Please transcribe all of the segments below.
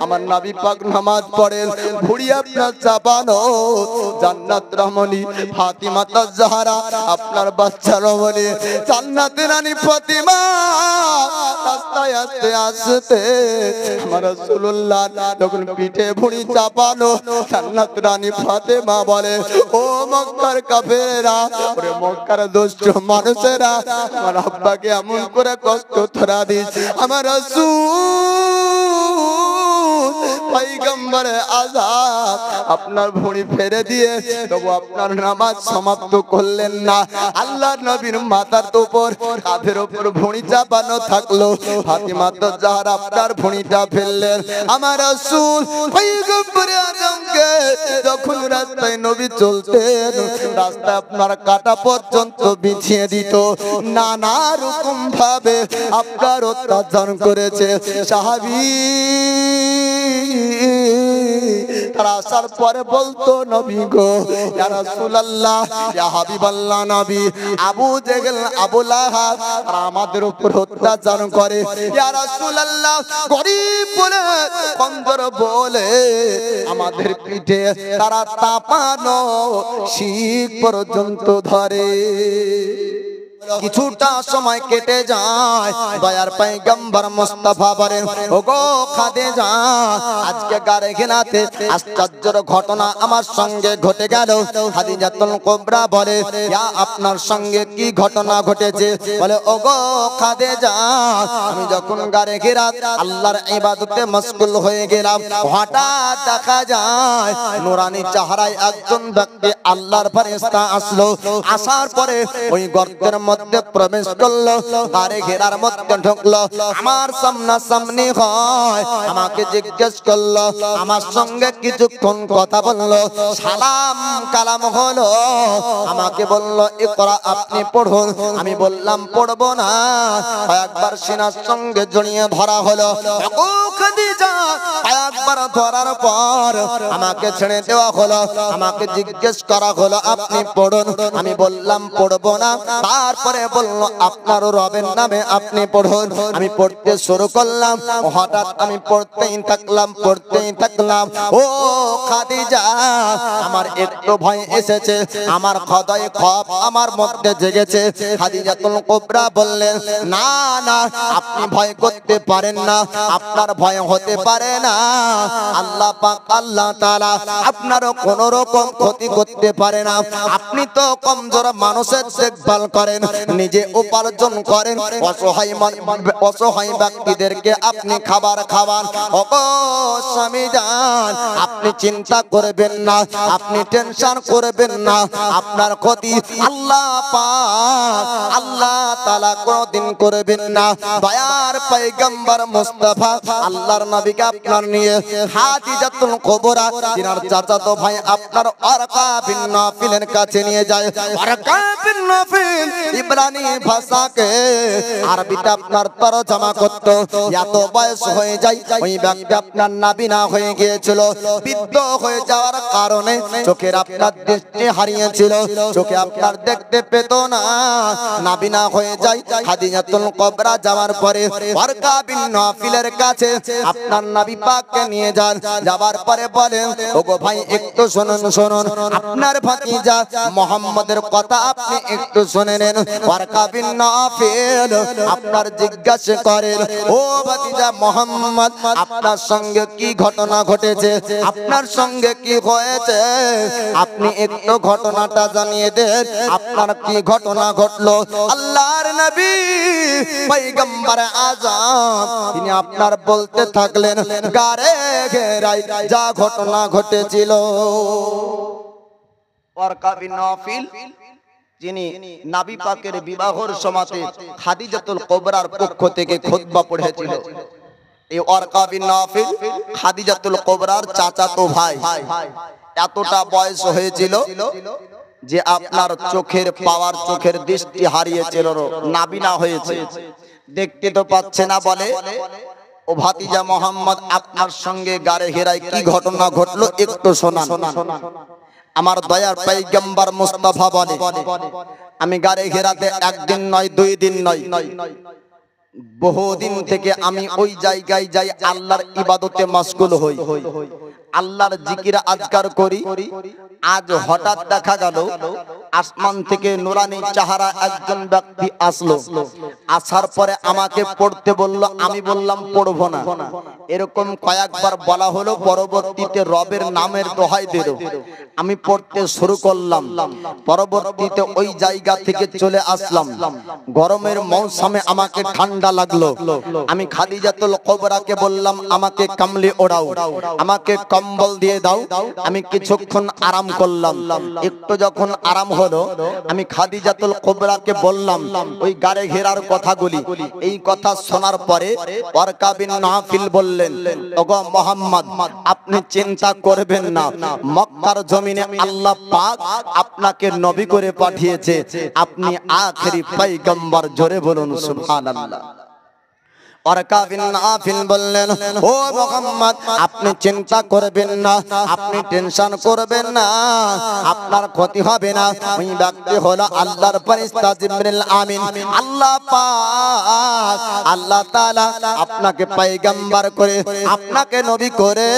আমার নবী পাক নামাজ পড়েন, ভুঁড়ি আপনার চাপানো, জান্নাত রমণী ফাতিমা তাজহারা আপনার বাচ্চা রমণী জান্নাতের রানী ফাতিমা রাস্তায় আসতে আসতে আমার রাসূলুল্লাহ তখন পিঠে ভুঁড়ি চাপানো, জান্নাত রানী ফাতিমা বলে, ও মক্কার কাফেরেরা, ওরে মক্কার দুষ্ট মানুষেরা, আমার আব্বাকে এমন করে কষ্ট তোরা দিস। আমার রাসূল পয়গম্বরে আযাব আপনার ভুঁড়ি ফেলে দিয়ে তবু আপনার নামাজ সমাপ্ত করলেন না। আল্লাহর নবীর মাথার উপর কাঁধের উপর ভুঁড়ি চাপানো থাকলো, ফাতিমা তাজহারা আপনার ভুঁড়িটা ফেললেন। আমার রাসূল পয়গম্বরে আযমকে যখন রাস্তায় নবী চলতেন, রাস্তা আপনার কাটা পর্যন্ত বিছিয়ে দিত, নানা রকম ভাবে আপনার অত্যাচার করেছে। সাহাবী তারা আসার পরে বলতো, নবী গো, ইয়া রাসূলুল্লাহ, ইয়া হাবিবাল্লাহ নবী, আবু জেহেল আবু লাহাব তারা আমাদের উপর অত্যাচার করে, ইয়া রাসূলুল্লাহ, গরীব বলে কমজোর বলে আমাদের পিঠে তারা তাপানো শিক পর্যন্ত ধরে। কিছুটা সময় কেটে যায়, দয়ার পয়গম্বর মুস্তাফা বলেন, ওগো খাদিজা, আজকে গারে ঘেনাতে আশ্চর্যের ঘটনা আমার সঙ্গে ঘটে গেল। খাদিজাতুল কুবরা বলে, ইয়া আপনার সঙ্গে কি ঘটনা ঘটেছে? বলে, ওগো খাদিজা, আমি যখন গারে ঘেরাত আল্লাহর ইবাদতে মশগুল হয়ে গেলাম, হঠাৎ দেখা যায় নূরানি চেহারায় একজন ব্যক্তি আল্লাহর ফেরেশতা আসলো। আসার পরে ওই গর্তের মধ্যে প্রবেশ করলো, গারে ঘেরার মধ্যে ঢুকলো, আমার সামনাসামনি হয়, আমাকে জিজ্ঞেস করলো, আমার সঙ্গে কিছুক্ষণ কথা বললো, সালাম কালাম হলো, আমাকে বললো, ইকরা, আপনি পড়ুন। আমি বললাম পড়বো না। কয়েকবার সিনার সঙ্গে জড়িয়ে ধরা হলো। ও খাদিজা, কয়েকবার ধরার পর আমাকে ছেড়ে দেওয়া হলো, আমাকে জিজ্ঞেস করা হলো, আপনি পড়ুন। আমি বললাম পড়বো না। তারপরে বললো, আপনার রবের নামে আপনি পড়ুন। আমি পড়তে শুরু করলাম, হঠাৎ আমি পড়তেই থাকলাম। ও খাদিজা, আমার একটু ভয় এসেছে, আমার হৃদয়ে খোফ আমার মধ্যে জেগেছে। খাদিজাতুল কুবরা বললেন, না না, আপনি ভয় করতে পারেন না, আপনার ভয় হতে পারে না। আল্লাহ পাক আল্লাহ তাআলা আপনার কোন রকম ক্ষতি করতে পারে না। আপনি তো কমজোর মানুষের দেখভাল করেন, নিজে উপার্জন করেন, অসহায় ব্যক্তিদেরকে আপনি খাবার খাওয়ান। ওগো স্বামী জান, আপনি চিন্তা করবেন না, আপনি টেনশন করবেন না, আপনার ক্ষতি আল্লাহ পাক আল্লাহ তাআলা কোনদিন করবেন না। দয়ার পয়গম্বর মুস্তাফা আল্লাহর নবীকে আপনার নিয়ে খাদিজাতুল কুবরা তিনার চাচাতো ভাই আপনার ওয়ারকা বিন নাফিলের কাছে নিয়ে যায়। ওয়ারকা বিন নাফিল ইব্রানি ভাষাকে আরবিতে আপনার তরজমা করত। এত বয়স হয়ে যায়, ওই ব্যক্তি আপনার নাবিনা হয়ে গিয়েছিল, বৃদ্ধ হয়ে যাওয়ার কারণে চোখের আপনার দৃষ্টি হারিয়েছিল, চোখে আপনার দেখতে পেত না, নাবিনা হয়ে যায়। খাদিজাতুল কুবরা যাওয়ার পরে ওয়ারকা বিন নাফিলের কাছে আপনার নবী পাককে নিয়ে যান। যাবার পরে বলেন, ওগো ভাই, একটু শুনুন, আপনার ভাতিজা মুহাম্মদের কথা আপনি একটু শুনে নেন। ওয়ারকা বিন নাফিল আপনার জিজ্ঞাসা করেন, ও ভাতিজা মুহাম্মদ, আপনার সঙ্গে কি ঘটনা ঘটেছে, আপনার সঙ্গে কি হয়েছে, আপনি একটু ঘটনাটা জানিয়ে দেন, আপনার কি ঘটনা ঘটলো। আল্লাহর নবী পয়গম্বর আযম তিনি আপনার বলতে থাকলেন, গারে ঘেরায় যা ঘটনা ঘটেছিল। ওয়ারকা বিন নাফিল যিনি নবী পাকের বিবাহের সময়তে খাদিজাতুল কুবরার পক্ষ থেকে খুতবা পড়েছিল, এই ওয়ারকা বিন নাফিল খাদিজাতুল কুবরার চাচাতো ভাই। এতটা বয়স হয়েছিল যে আপনার চোখের পাওয়ার, চোখের দৃষ্টি হারিয়েছিল, নাবিনা হয়েছে, দেখতে তো পাচ্ছে না। বলে, ও ভাতিজা মুহাম্মদ, আপনার সঙ্গে গারে হেরায় কি ঘটনা ঘটলো একটু শোনান। আমার দয়ার পয়গম্বর মুস্তাফা বলে, আমি গারে ঘেরাতে একদিন নয়, 2 দিন নয়, বহুদিন থেকে আমি ওই জায়গায় যাই, আল্লাহর ইবাদতে মাশগুল হই, আল্লাহর জিকির আজকার করি। আজ হঠাৎ দেখা গেল আসমান থেকে নুরানি চেহারা একজন ব্যক্তি আসলো। আসার পরে আমাকে পড়তে বলল, আমি বললাম পড়বো না। এরকম কয়েকবার বলা হলো। পরবর্তীতে রবের নামের দোহাই দিল, আমি পড়তে শুরু করলাম। পরবর্তীতে ওই জায়গা থেকে চলে আসলাম। গরমের মৌসুমে আমাকে ঠান্ডা লাগলো। আমি খাদিজাতুল কুবরাকে বললাম, আমাকে কামলি ওড়াও, আমাকে কম্বল দিয়ে দাও। আমি কিছুক্ষণ আরাম করলাম। একটু যখন আরাম হলো, আমি খাদিজাতুল কুবরাকে বললাম ওই গাড়ে ঘেরার কথাগুলি। এই কথা শোনার পরে ওয়ারকা বিন নাফিল বললেন, ওগো মুহাম্মদ, আপনি চিন্তা করবেন না, মক্কার জমিনে আল্লাহ পাক আপনাকে নবী করে পাঠিয়েছে, আপনি আখেরি পয়গম্বর। জোরে বলুন সুবহানাল্লাহ। ওয়ারকা বিন নাফিল বললেন, ও মুহাম্মদ, আপনি চিন্তা করবেন না, আপনি টেনশন করবেন না, আপনার ক্ষতি হবে না। ওই ব্যক্তি হলো আল্লাহর ফেরেশতা জিবরিল আমিন। আল্লাহ পাক, আল্লাহ তাআলা আপনাকে পয়গম্বর করে, আপনাকে নবী করে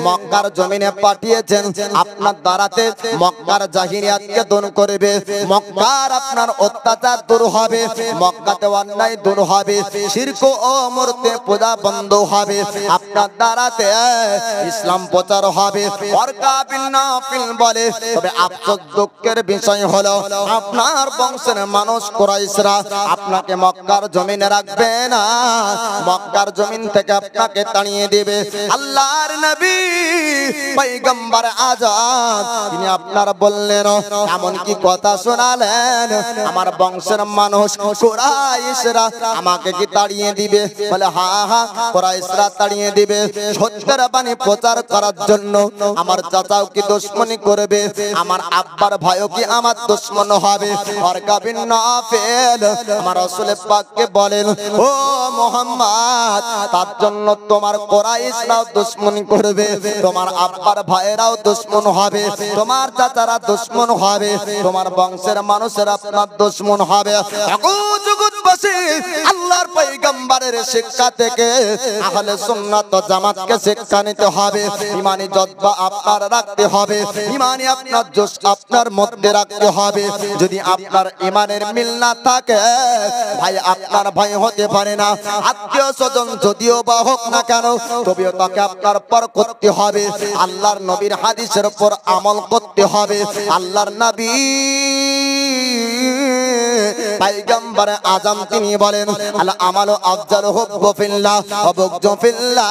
মক্কার জমিনে পাঠিয়েছেন। আপনার দ্বারাতে মক্কার জাহিলিয়াতকে দূর করবে, মক্কার আপনার অত্যাচার দূর হবে, মক্কাতে অন্যায় দূর হবে, শিরক ও মূর্তি পূজা বন্ধ হবে, আপনার দ্বারাতে ইসলাম প্রচার হবে। ওয়ারকা বিন নাফিল বলে, তবে আফসোস দুঃখের বিষয় হলো আপনার বংশের মানুষ কুরাইশরা আপনাকে মক্কার জমিনে রাখবে না, মক্কার জমিন থেকে আপনাকে তাড়িয়ে দিবে। আল্লাহর নবী পয়গম্বর আজাদ, তিনি আপনার বললেন, এমন কি কথা শোনালেন, আমার বংশের মানুষ কুরাইশরা আমাকে কি তাড়িয়ে দিবে? বলে হ্যাঁ হ্যাঁ, কুরাইশরা তাড়িয়ে দিবে। সত্যের বাণী প্রচার করার জন্য আমার চাচাও কি দুশমনি করবে, আমার আব্বার ভাইও কি আমার দুশমন হবে? ওয়ারকা বিন নাফিল আমার রাসূল পাককে বলেন, ও মুহাম্মদ, তার জন্য তোমার কুরাইশরাও দুশমনি করবে, তোমার আব্বার ভাইয়েরাও দুশমন হবে, তোমার চাচারা দুশমন হবে, তোমার বংশের মানুষেরা আপনার দুশমন হবে। জগৎবাসী, আল্লাহর পয়গম্বরের শিক্ষা থেকে আহলে সুন্নাত ওয়াল জামাতকে শিক্ষা নিতে হবে। ঈমানি জজ্বা আপনার রাখতে হবে, ঈমানি আপনার জোশ আপনার মধ্যে রাখতে হবে। যদি আপনার ঈমানের মিল না থাকে, ভাই আপনার ভাই হতে পারে না। আত্মীয় স্বজন যদিও বা হোক না কেন, তবেও তাকে আপনার পর করতে হবে। আল্লাহর নবীর হাদিসের উপর আমল করতে হবে। আল্লাহর নবী পয়গম্বর আজম তিনি বলেন, আল আমালু আফজালু হুব্বু ফিল্লাহ ওয়া বুগযু ফিল্লাহ।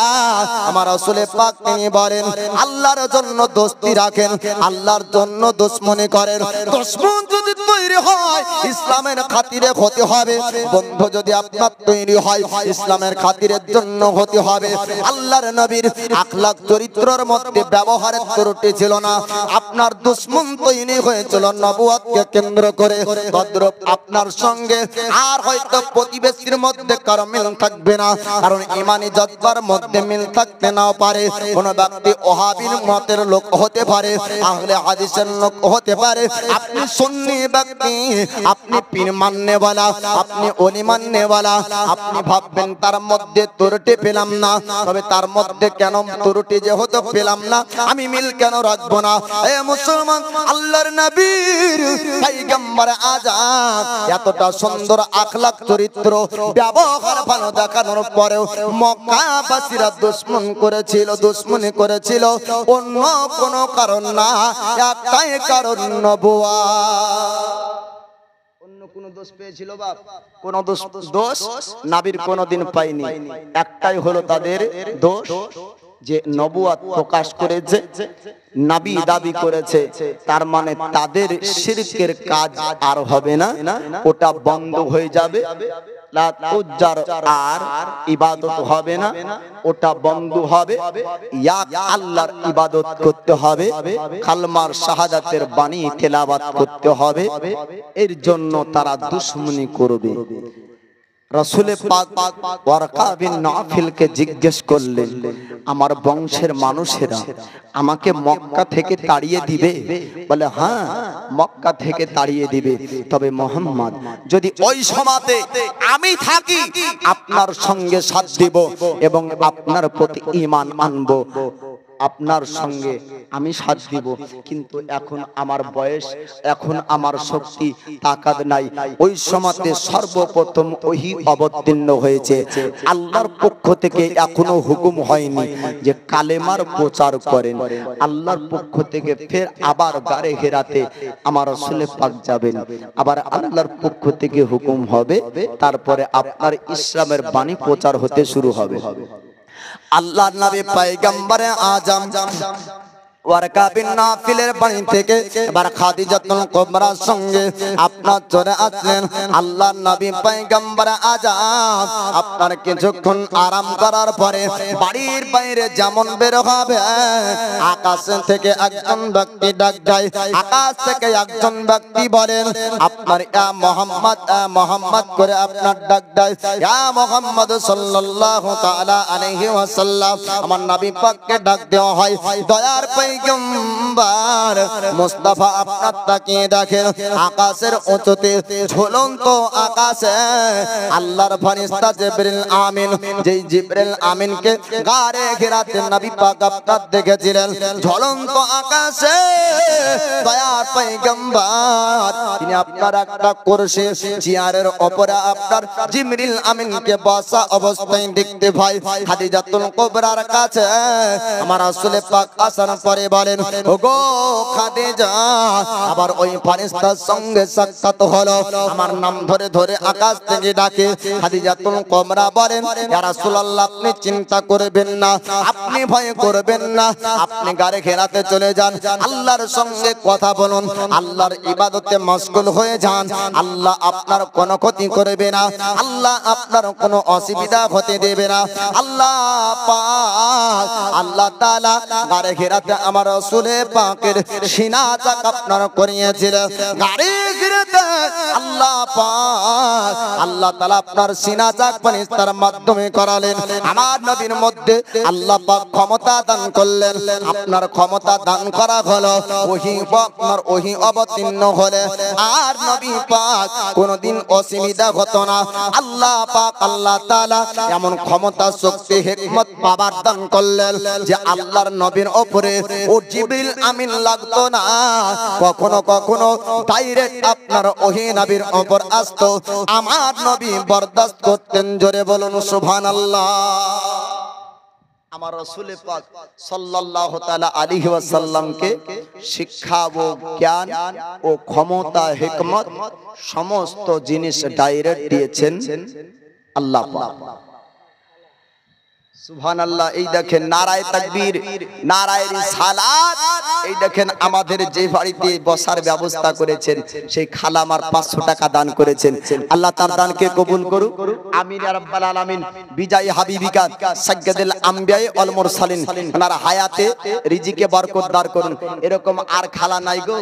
আমার রাসূল পাক তিনি বলেন, আল্লাহর জন্য দোস্তি রাখেন, আল্লাহর জন্য দুশমনি করেন। দুশমন যদি তৈরি হয়, ইসলামের খাতিরে হতে হবে। বন্ধু যদি আপনার তৈরি হয়, ইসলামের খাতিরের জন্য হতে হবে। আল্লাহর নবীর আখলাক চরিত্রের মধ্যে ব্যবহারের ত্রুটি ছিল না। আপনার দুশমন তৈরি হয়েছিল নবুয়তকে কেন্দ্র করে। তদ্রূপ আপনার সঙ্গে আর হয়তো প্রতিবেশীর মধ্যে কারো মিল থাকবে না, কারণ ঈমানি জজ্বার মধ্যে মিল থাকতে নাও পারে। কোন ব্যক্তি ওহাবীর মতের লোক হতে পারে, আহলে হাদিসের লোক হতে পারে। আপনি সুন্নি ব্যক্তি, আপনি পীর মাননেওয়ালা, আপনি ওলি মাননেওয়ালা, আপনি ভাববেন তার মধ্যে ত্রুটি পেলাম না, তবে তার মধ্যে কেন ত্রুটি যেহেতু পেলাম না, আমি মিল কেন রাখবো না? এ মুসলমান, আল্লাহর নবীর পয়গম্বর আজাদ এতটা সুন্দর আখলাক চরিত্র ব্যবহার ভালো দেখানোর পরেও মক্কাবাসীরা দুশমন করেছিল, দুশমনি করেছিল অন্য কোনো কারণ না, একটাই কারণ, নবুয়ত। অন্য কোন দোষ পেয়েছিল বাপ? কোন দোষ নবীর কোনদিন পায়নি। একটাই হলো তাদের দোষ, যে নবুয়ত প্রকাশ করেছে, নবী দাবি করেছে, তার মানে তাদের শিরকের কাজ আর হবে না, ওটা বন্ধ হয়ে যাবে। লাত উজ্জার আর ইবাদত হবে না, ওটা বন্ধ হবে। এক আল্লাহর ইবাদত করতে হবে, কালমার শাহাদাতের বাণী তেলাওয়াত করতে হবে। এর জন্য তারা দুশমনি করবে। রাসূল পাক ওয়ারকা বিন নাফিলকে জিজ্ঞেস করলেন, আমার বংশের মানুষেরা আমাকে মক্কা থেকে তাড়িয়ে দিবে? বলে হ্যাঁ, মক্কা থেকে তাড়িয়ে দিবে, তবে মোহাম্মদ যদি ওই সময়তে আমি থাকি আপনার সঙ্গে সাথ দিব এবং আপনার প্রতি ঈমান আনবো, আপনার সঙ্গে আমি সাথ দিব। কিন্তু এখন আমার বয়স, এখন আমার শক্তি তাকাত নাই। ওই সময়তে সর্বপ্রথম ওহী অবতীর্ণ হয়েছে, আল্লাহর পক্ষ থেকে এখনো হুকুম হয়নি যে কালেমার প্রচার করেন। আল্লাহর পক্ষ থেকে ফের আবার গারে হেরাতে আমার রাসূল পাক যাবেন, আবার আল্লাহর পক্ষ থেকে হুকুম হবে, তারপরে আপনার ইসলামের বাণী প্রচার হতে শুরু হবে। আল্লাহর নবী পয়গম্বরে আজম ওয়ারকা বিন নাফিলের বাড়ি থেকে এবার খাদিজাতুল কুবরার সঙ্গে আপনার চলে আসলেন আল্লাহর নবী পয়গম্বর আজম। আপনার কিছুক্ষণ আরাম করার পরে বাড়ির বাইরে যেমন বের হবে, আকাশ থেকে একজন ব্যক্তি ডাক দেয়, আকাশ থেকে একজন ব্যক্তি বলেন আপনার ইয়া মুহাম্মদ, মুহাম্মদ করে আপনার ডাক দেয়, ইয়া মুহাম্মদ সাল্লাল্লাহু তাআলা আলাইহি ওয়াসাল্লাম। আমার নবী পাককে ডাক দেওয়া হয়, দয়ার পয়গম্বর মুস্তাফা আপনার তাকিয়ে দেখেন আকাশের উঁচুতে ঝুলন্ত আকাশে আল্লাহর ফেরেশতা জিবরিল আমিন, যেই জিবরিল আমিনকে গারে ঘেরাতে নবী পাক আপনার দেখেছিলেন ঝুলন্ত আকাশে দয়ার পয়গম্বর তিনি আপনার একটা কুরসি চেয়ারের উপরে আপনার জিবরিল আমিনকে বসা অবস্থায় দেখতে পাই। খাদিজাতুল কুবরার কাছে আমার রাসূল পাক আসার পরে বলেন, ওগো খাদিজা, আবার ওই ফেরেশতার সঙ্গে সাক্ষাৎ হলো, আমার নাম ধরে ধরে আকাশ থেকে ডাকে। খাদিজাতুল কুবরা বলেন, ইয়া রাসূলুল্লাহ আপনি চিন্তা করবেন না, আপনি ভয় করবেন না, আপনি গারে ঘেরাতে চলে যান, আল্লাহর সঙ্গে কথা বলুন, আল্লাহর ইবাদতে মশগুল হয়ে যান, আল্লাহ আপনার কোনো ক্ষতি করবে না, আল্লাহ আপনার কোনো অসুবিধা হতে দেবে না। আল্লাহ পাক আল্লাহ তাআলা গারে ঘেরাতে আমার রাসূল পাকের সিনা চাক আপনার করিয়েছিলেন, গারে ঘেরাতে আল্লাহ পাক আল্লাহ তাআলা আপনার সিনা চাক ফেরেশতার মাধ্যমে করালেন। আমার নবীর মধ্যে আল্লাহ পাক ক্ষমতা দান করলেন, আপনার ক্ষমতা দান করা হলো, ওহী আপনার ওহী অবতীর্ণ হলে আর নবী পাক কোনদিন অসুবিধা হতো না। আল্লাহ পাক আল্লাহ তাআলা এমন ক্ষমতা শক্তি হিকমত পাওয়ার দান করলেন যে আল্লাহর নবীর উপরে ও জিবরিল আমিন লাগতো না, কখনো কখনো ডাইরেক্ট আপনার ওহী নবীর উপর আসতো, আমার নবী বরদাস্ত করতেন। জোরে বলুন সুবহানাল্লাহ। আমার রাসূল পাক সাল্লাল্লাহু তাআলা আলাইহি ওয়াসাল্লামকে শিক্ষা ও জ্ঞান ও ক্ষমতা হিকমত সমস্ত জিনিস ডাইরেক্ট দিয়েছেন আল্লাহ পাক। সুবহানাল্লাহ। এই দেখেন নারায়ে তাকবীর, নারায়ে রিসালাত। এই দেখেন আমাদের যে বাড়িতে বসার ব্যবস্থা করেছেন সেই খালা আমার 500 টাকা দান করেছেন, আল্লাহ তার দানকে কবুল করুক, আমিন ইয়া রাব্বাল আলামিন। বিজয় হাবিবিকা সাইয়্যিদুল আম্বিয়া ওয়াল মুরসালিন, ওনার হায়াতে রিজিকে বরকত দান করুন। এরকম আর খালা নাই গো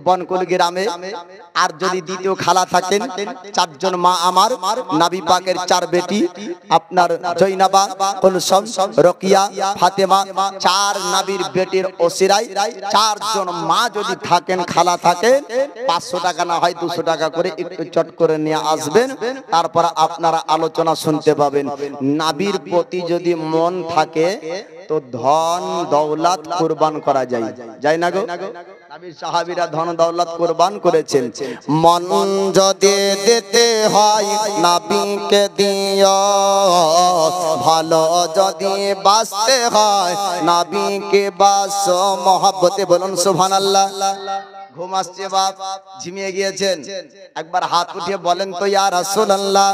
বনকুল গ্রামে। আর যদি দ্বিতীয় খালা থাকেন, 4 জন মা আমার নবী পাকের 4 বেটি, আপনার জৈনাবা, রকিয়া, ফাতেমা, 4 নবীর বেটির ওসিরাই 4 জন মা যদি থাকেন, খালা থাকেন, 500 টাকা না হয় 200 টাকা করে একটু চট করে নিয়ে আসবেন, তারপর আপনারা আলোচনা শুনতে পাবেন। নবীর প্রতি যদি মন থাকে তো ধন দৌলত কুরবান করা যায়, যায় না গো? নবীর সাহাবীরা ধন দৌলত কুরবান করেছেন। মন যদি দিতে হয় নবীকে দিও, ভালো যদি বাঁচতে হয় নবীকে বাসো মহব্বতে। বলুন সুবহানাল্লাহ। ঘুম আসছে বাপ, ঝিমিয়ে গিয়েছেন, একবার হাত উঠিয়ে বলেন তো ইয়া রাসূলুল্লাহ,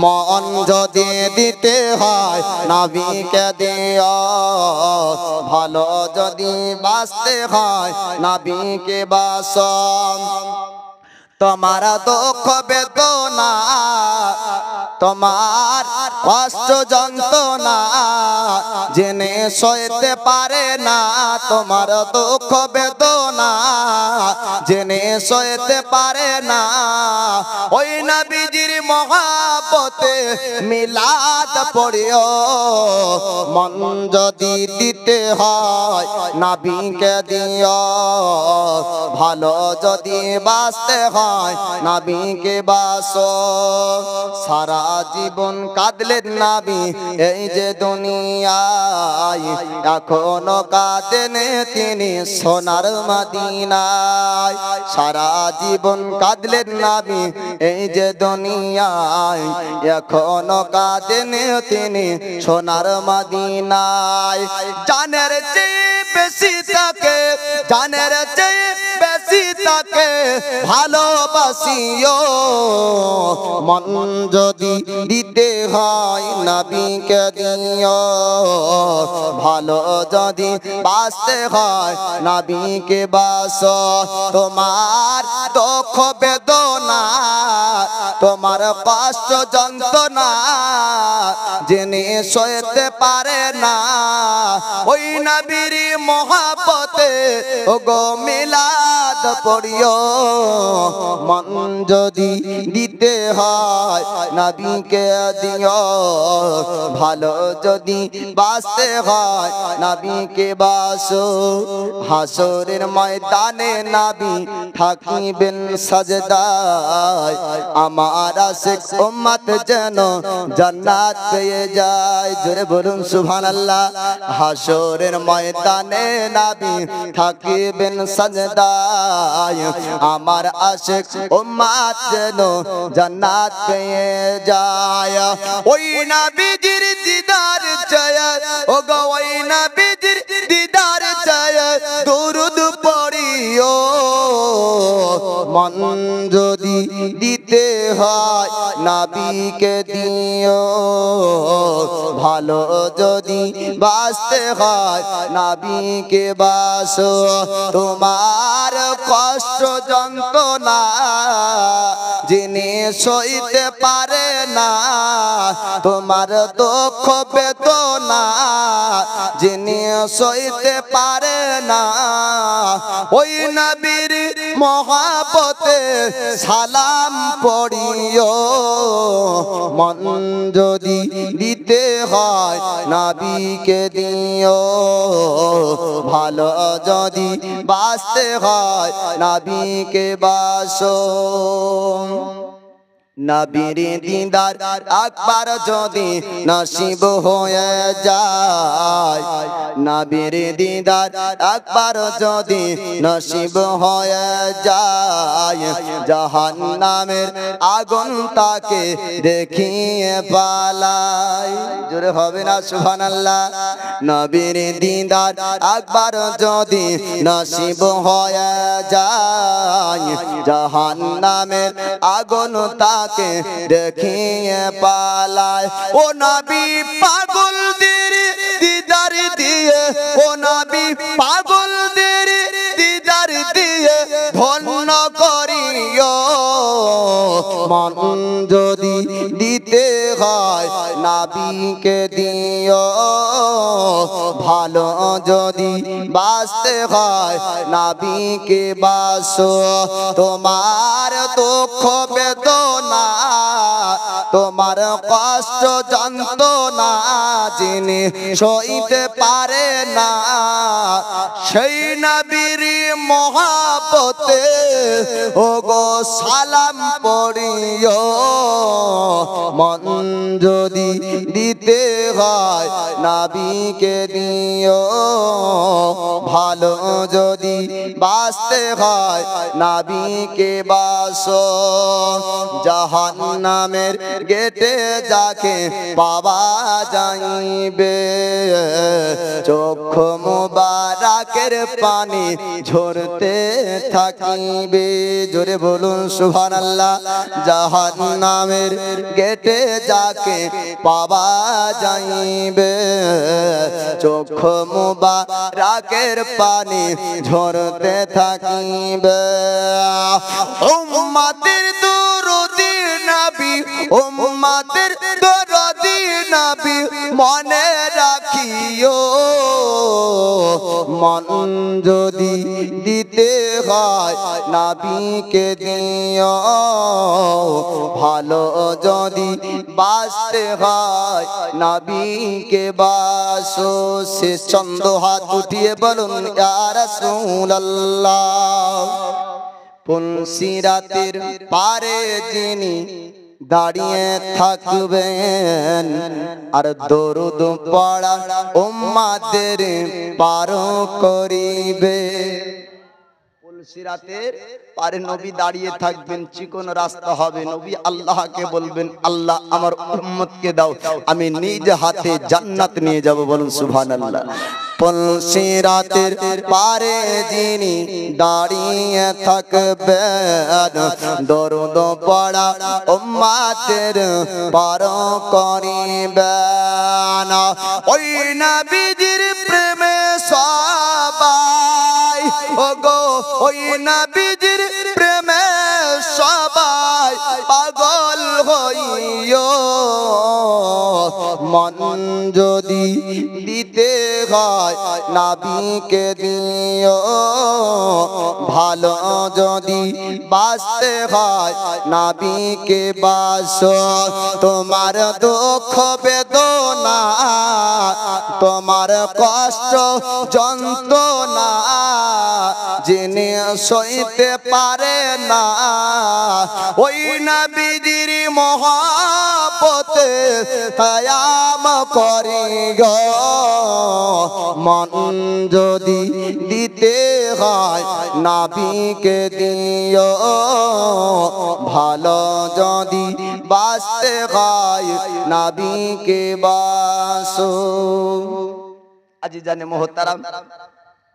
মন যদি দিতে হয় নবীকে দিও, ভালো যদি বাঁচতে হয় নবীকে বাসো। তোমার দুঃখ বেদনা, তোমার কষ্ট যন্ত্রণা জেনে সইতে পারে না, তোমার দুঃখ বেদনা জেনে সইতে পারে না, ওই নবীজির মহব্বত মহাব্বতে মিলাদ পড়িও মন যদি দিতে হয় নবীকে দিও ভালো যদি বাঁচতে হয় নবীকে বাসো সারা জীবন কাঁদলেন নবী এই যে দুনিয়ায় এখনো কাঁদেন তিনি সোনার মদিনায় সারা জীবন কাঁদলেন নবী এই যে দুনিয়ায় এখনো কাঁদেন তিনি সোনার মদিনায় জানের চেয়ে বেশি তাকে জানের চেয়ে বেশি তাকে ভালোবাসিও মন যদি দিতে হয় নবীকে দিও ভালো যদি বাঁচতে হয় নবীকে বাসো তোমার দুঃখ বেদনা তোমার কষ্ট যন্ত্রণা যিনি সইতে পারে না ওই নবীর মহাব্বতে ওগো মিলাদ পড়িও মন যদি দিতে হয় নবীকে দিও ভালো যদি বাঁচতে হয় নবীকে বাসো হাসরের ময়দানে নবী থাকিবেন সাজদায় আমার আশিক উম্মত যেন জান্নাত পেয়ে যায় জোরে বলুন সুবহানাল্লাহ হাসরের ময়দানে নবী থাকিবেন সাজদায় আমার আশিক উম্মত যেন জান্নাত পেয়ে যায় ওই নবীজির দিদার চায় ওগো ওই নবীজির দিদার চায় দরুদ পড়িও মন যদি দিতে হয় নবীকে দিও ভালো যদি বাঁচতে হয় নবীকে বাসো তোমার কষ্ট যন্ত্রণা যিনি সইতে পারে না তোমার দুঃখ বেদনা যিনি সইতে পারে না ওই নবীর মহাব্বতে সালাম পড়িও মন যদি দিতে হয় নবীকে দিও ভালো যদি বাঁচতে হয় নবীকে বাসো নবীর দিদার একবার যদি নসিব হয়ে যায় নবীর দিদার একবার যদি নসিব হয়ে যায় জাহান্নামের আগুন তাকে দেখিয়ে পালায় জোরে হবে না সুবহানাল্লাহ নবীর দিদার একবার যদি নসিব হয়ে যায় জাহান্নামের আগুন তাকে দেখিয়ে পালায় ও নবী পাগলদের দিদার দিয়ে ও নবী পাগলদের দিদার দিয়ে ধন্য করিও মন যদি দিতে হয় নবীকে দিও ভালো যদি বাঁচতে হয় নবীকে বাসো তোমার দুঃখ বেদনা তোমার কষ্ট যন্ত্রণা যিনি সইতে পারে না সেই নবীর মহাব্বতে ওগো সালাম পড়িও মন যদি দিতে হয় নবীকে দিও ভালো যদি বাঁচতে হয় নবীকে বাসো জাহান্নামের গেটে যাকে পাওয়া যাইবে চক্ষু মুবারকের পানি ঝরতে থাকিবে জোরে বলুন সুবহানাল্লাহ জাহান্নামের গেটে যাকে পাওয়া যাইবে চক্ষু মুবারকের পানি ঝরতে থাকিবে উম্মতের দরদি নবী উম্মতের দরদি নবী মনে রাখিও মন যদি দিতে হয় নবীকে দিও, ভালো যদি বাসতে হয় নবীকে বাসো। শেষ ছন্দ হাত উঠিয়ে বলুন ইয়া রাসূলুল্লাহ। পুলসিরাতের পারে যিনি দাঁড়িয়ে থাকবেন আর দরুদ পড়া উম্মাদের পার করিবে। পুলসিরাতের পারে নবী দাঁড়িয়ে থাকবেন, চিকন রাস্তা হবে, নবী আল্লাহকে বলবেন আল্লাহ আমার উম্মতকে দাও, আমি নিজ হাতে জান্নাত নিয়ে যাব। বলুন সুবহানাল্লাহ। পুলসিরাতের পারে যিনি দাঁড়িয়ে থাকবেন দরুদ পড়া উম্মাদের পার করিবেন। ওই নবীজির প্রেমে সবাই, ওগো ওই নবীজির প্রেমে সবাই পাগল হইও, মন যদি দিতে হয় নবীকে দিও, ভালো যদি বাসতে হয় নবীকে বাসো। তোমার দুঃখ বেদনা, তোমার কষ্ট যন্ত্রণা যিনি সইতে পারে না, ওই নবীজির মহব্বতে কায়াম করি গো। মন যদি দিতে হয় নবীকে দিও, ভালো যদি বাসতে হয় নবীকে বাসো। আজিজানে মোহতারাম,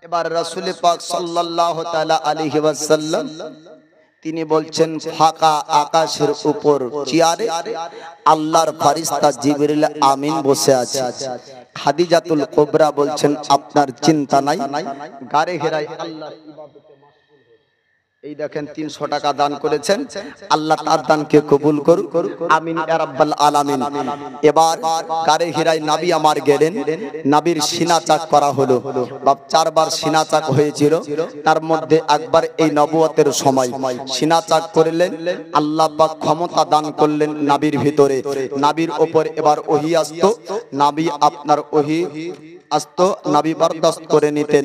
এবার রাসূল পাক সাল্লাল্লাহু তাআলা আলাইহি ওয়াসাল্লাম তিনি বলছেন ফাঁকা আকাশের উপর চেয়ারে আল্লাহর ফেরেশতা জিবরিল আমিন বসে আছে। খাদিজাতুল কুবরা বলছেন আপনার চিন্তা নাই, গারে হেরায় আল্লাহর ইবাদতে মাশগুল হয়ে। এই দেখেন 300 টাকা দান করেছেন, আল্লাহ তার দানকে কবুল করুক, আমিন ইয়া রাব্বাল আলামিন। এবার গারে হিরায় নবী আমার গেলেন, নবীর সিনা চাক করা হলো। বাপ 4 বার সিনা চাক হয়েছিল, তার মধ্যে একবার এই নবুয়তের সময় সিনা চাক করলেন, আল্লাহ পাক ক্ষমতা দান করলেন নবীর ভিতরে। নবীর উপর এবার ওহী আসতো, নবী আপনার ওহী আসতো, নবী বরদাস্ত করে নিতেন,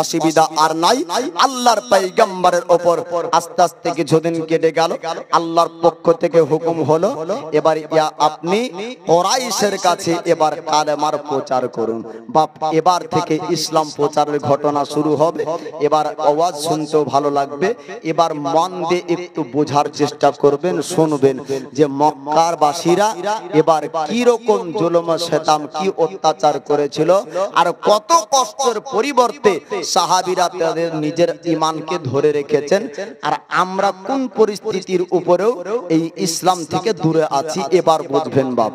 অসুবিধা আর নাই। আল্লাহর পয়গম্বরের উপর আস্তে আস্তে কিছুদিন কেটে গেল, আল্লাহর পক্ষ থেকে হুকুম হলো এবার আপনি কুরাইশের কাছে এবার কালেমার প্রচার করুন। বাপ এবার থেকে ইসলাম প্রচারের ঘটনা শুরু হবে। এবার আওয়াজ শুনতেও ভালো লাগবে, এবার মন দিয়ে একটু বোঝার চেষ্টা করবেন, শুনবেন যে মক্কার বাসীরা এবার কি রকম জুলুম শয়তান কি অত্যাচার করেছিল, আর কত কষ্টের পরিবর্তে সাহাবীরা তাদের নিজের ঈমানকে ধরে রেখেছেন, আর আমরা কোন পরিস্থিতির উপরেও এই ইসলাম থেকে দূরে আছি। এবার বুঝবেন বাপ,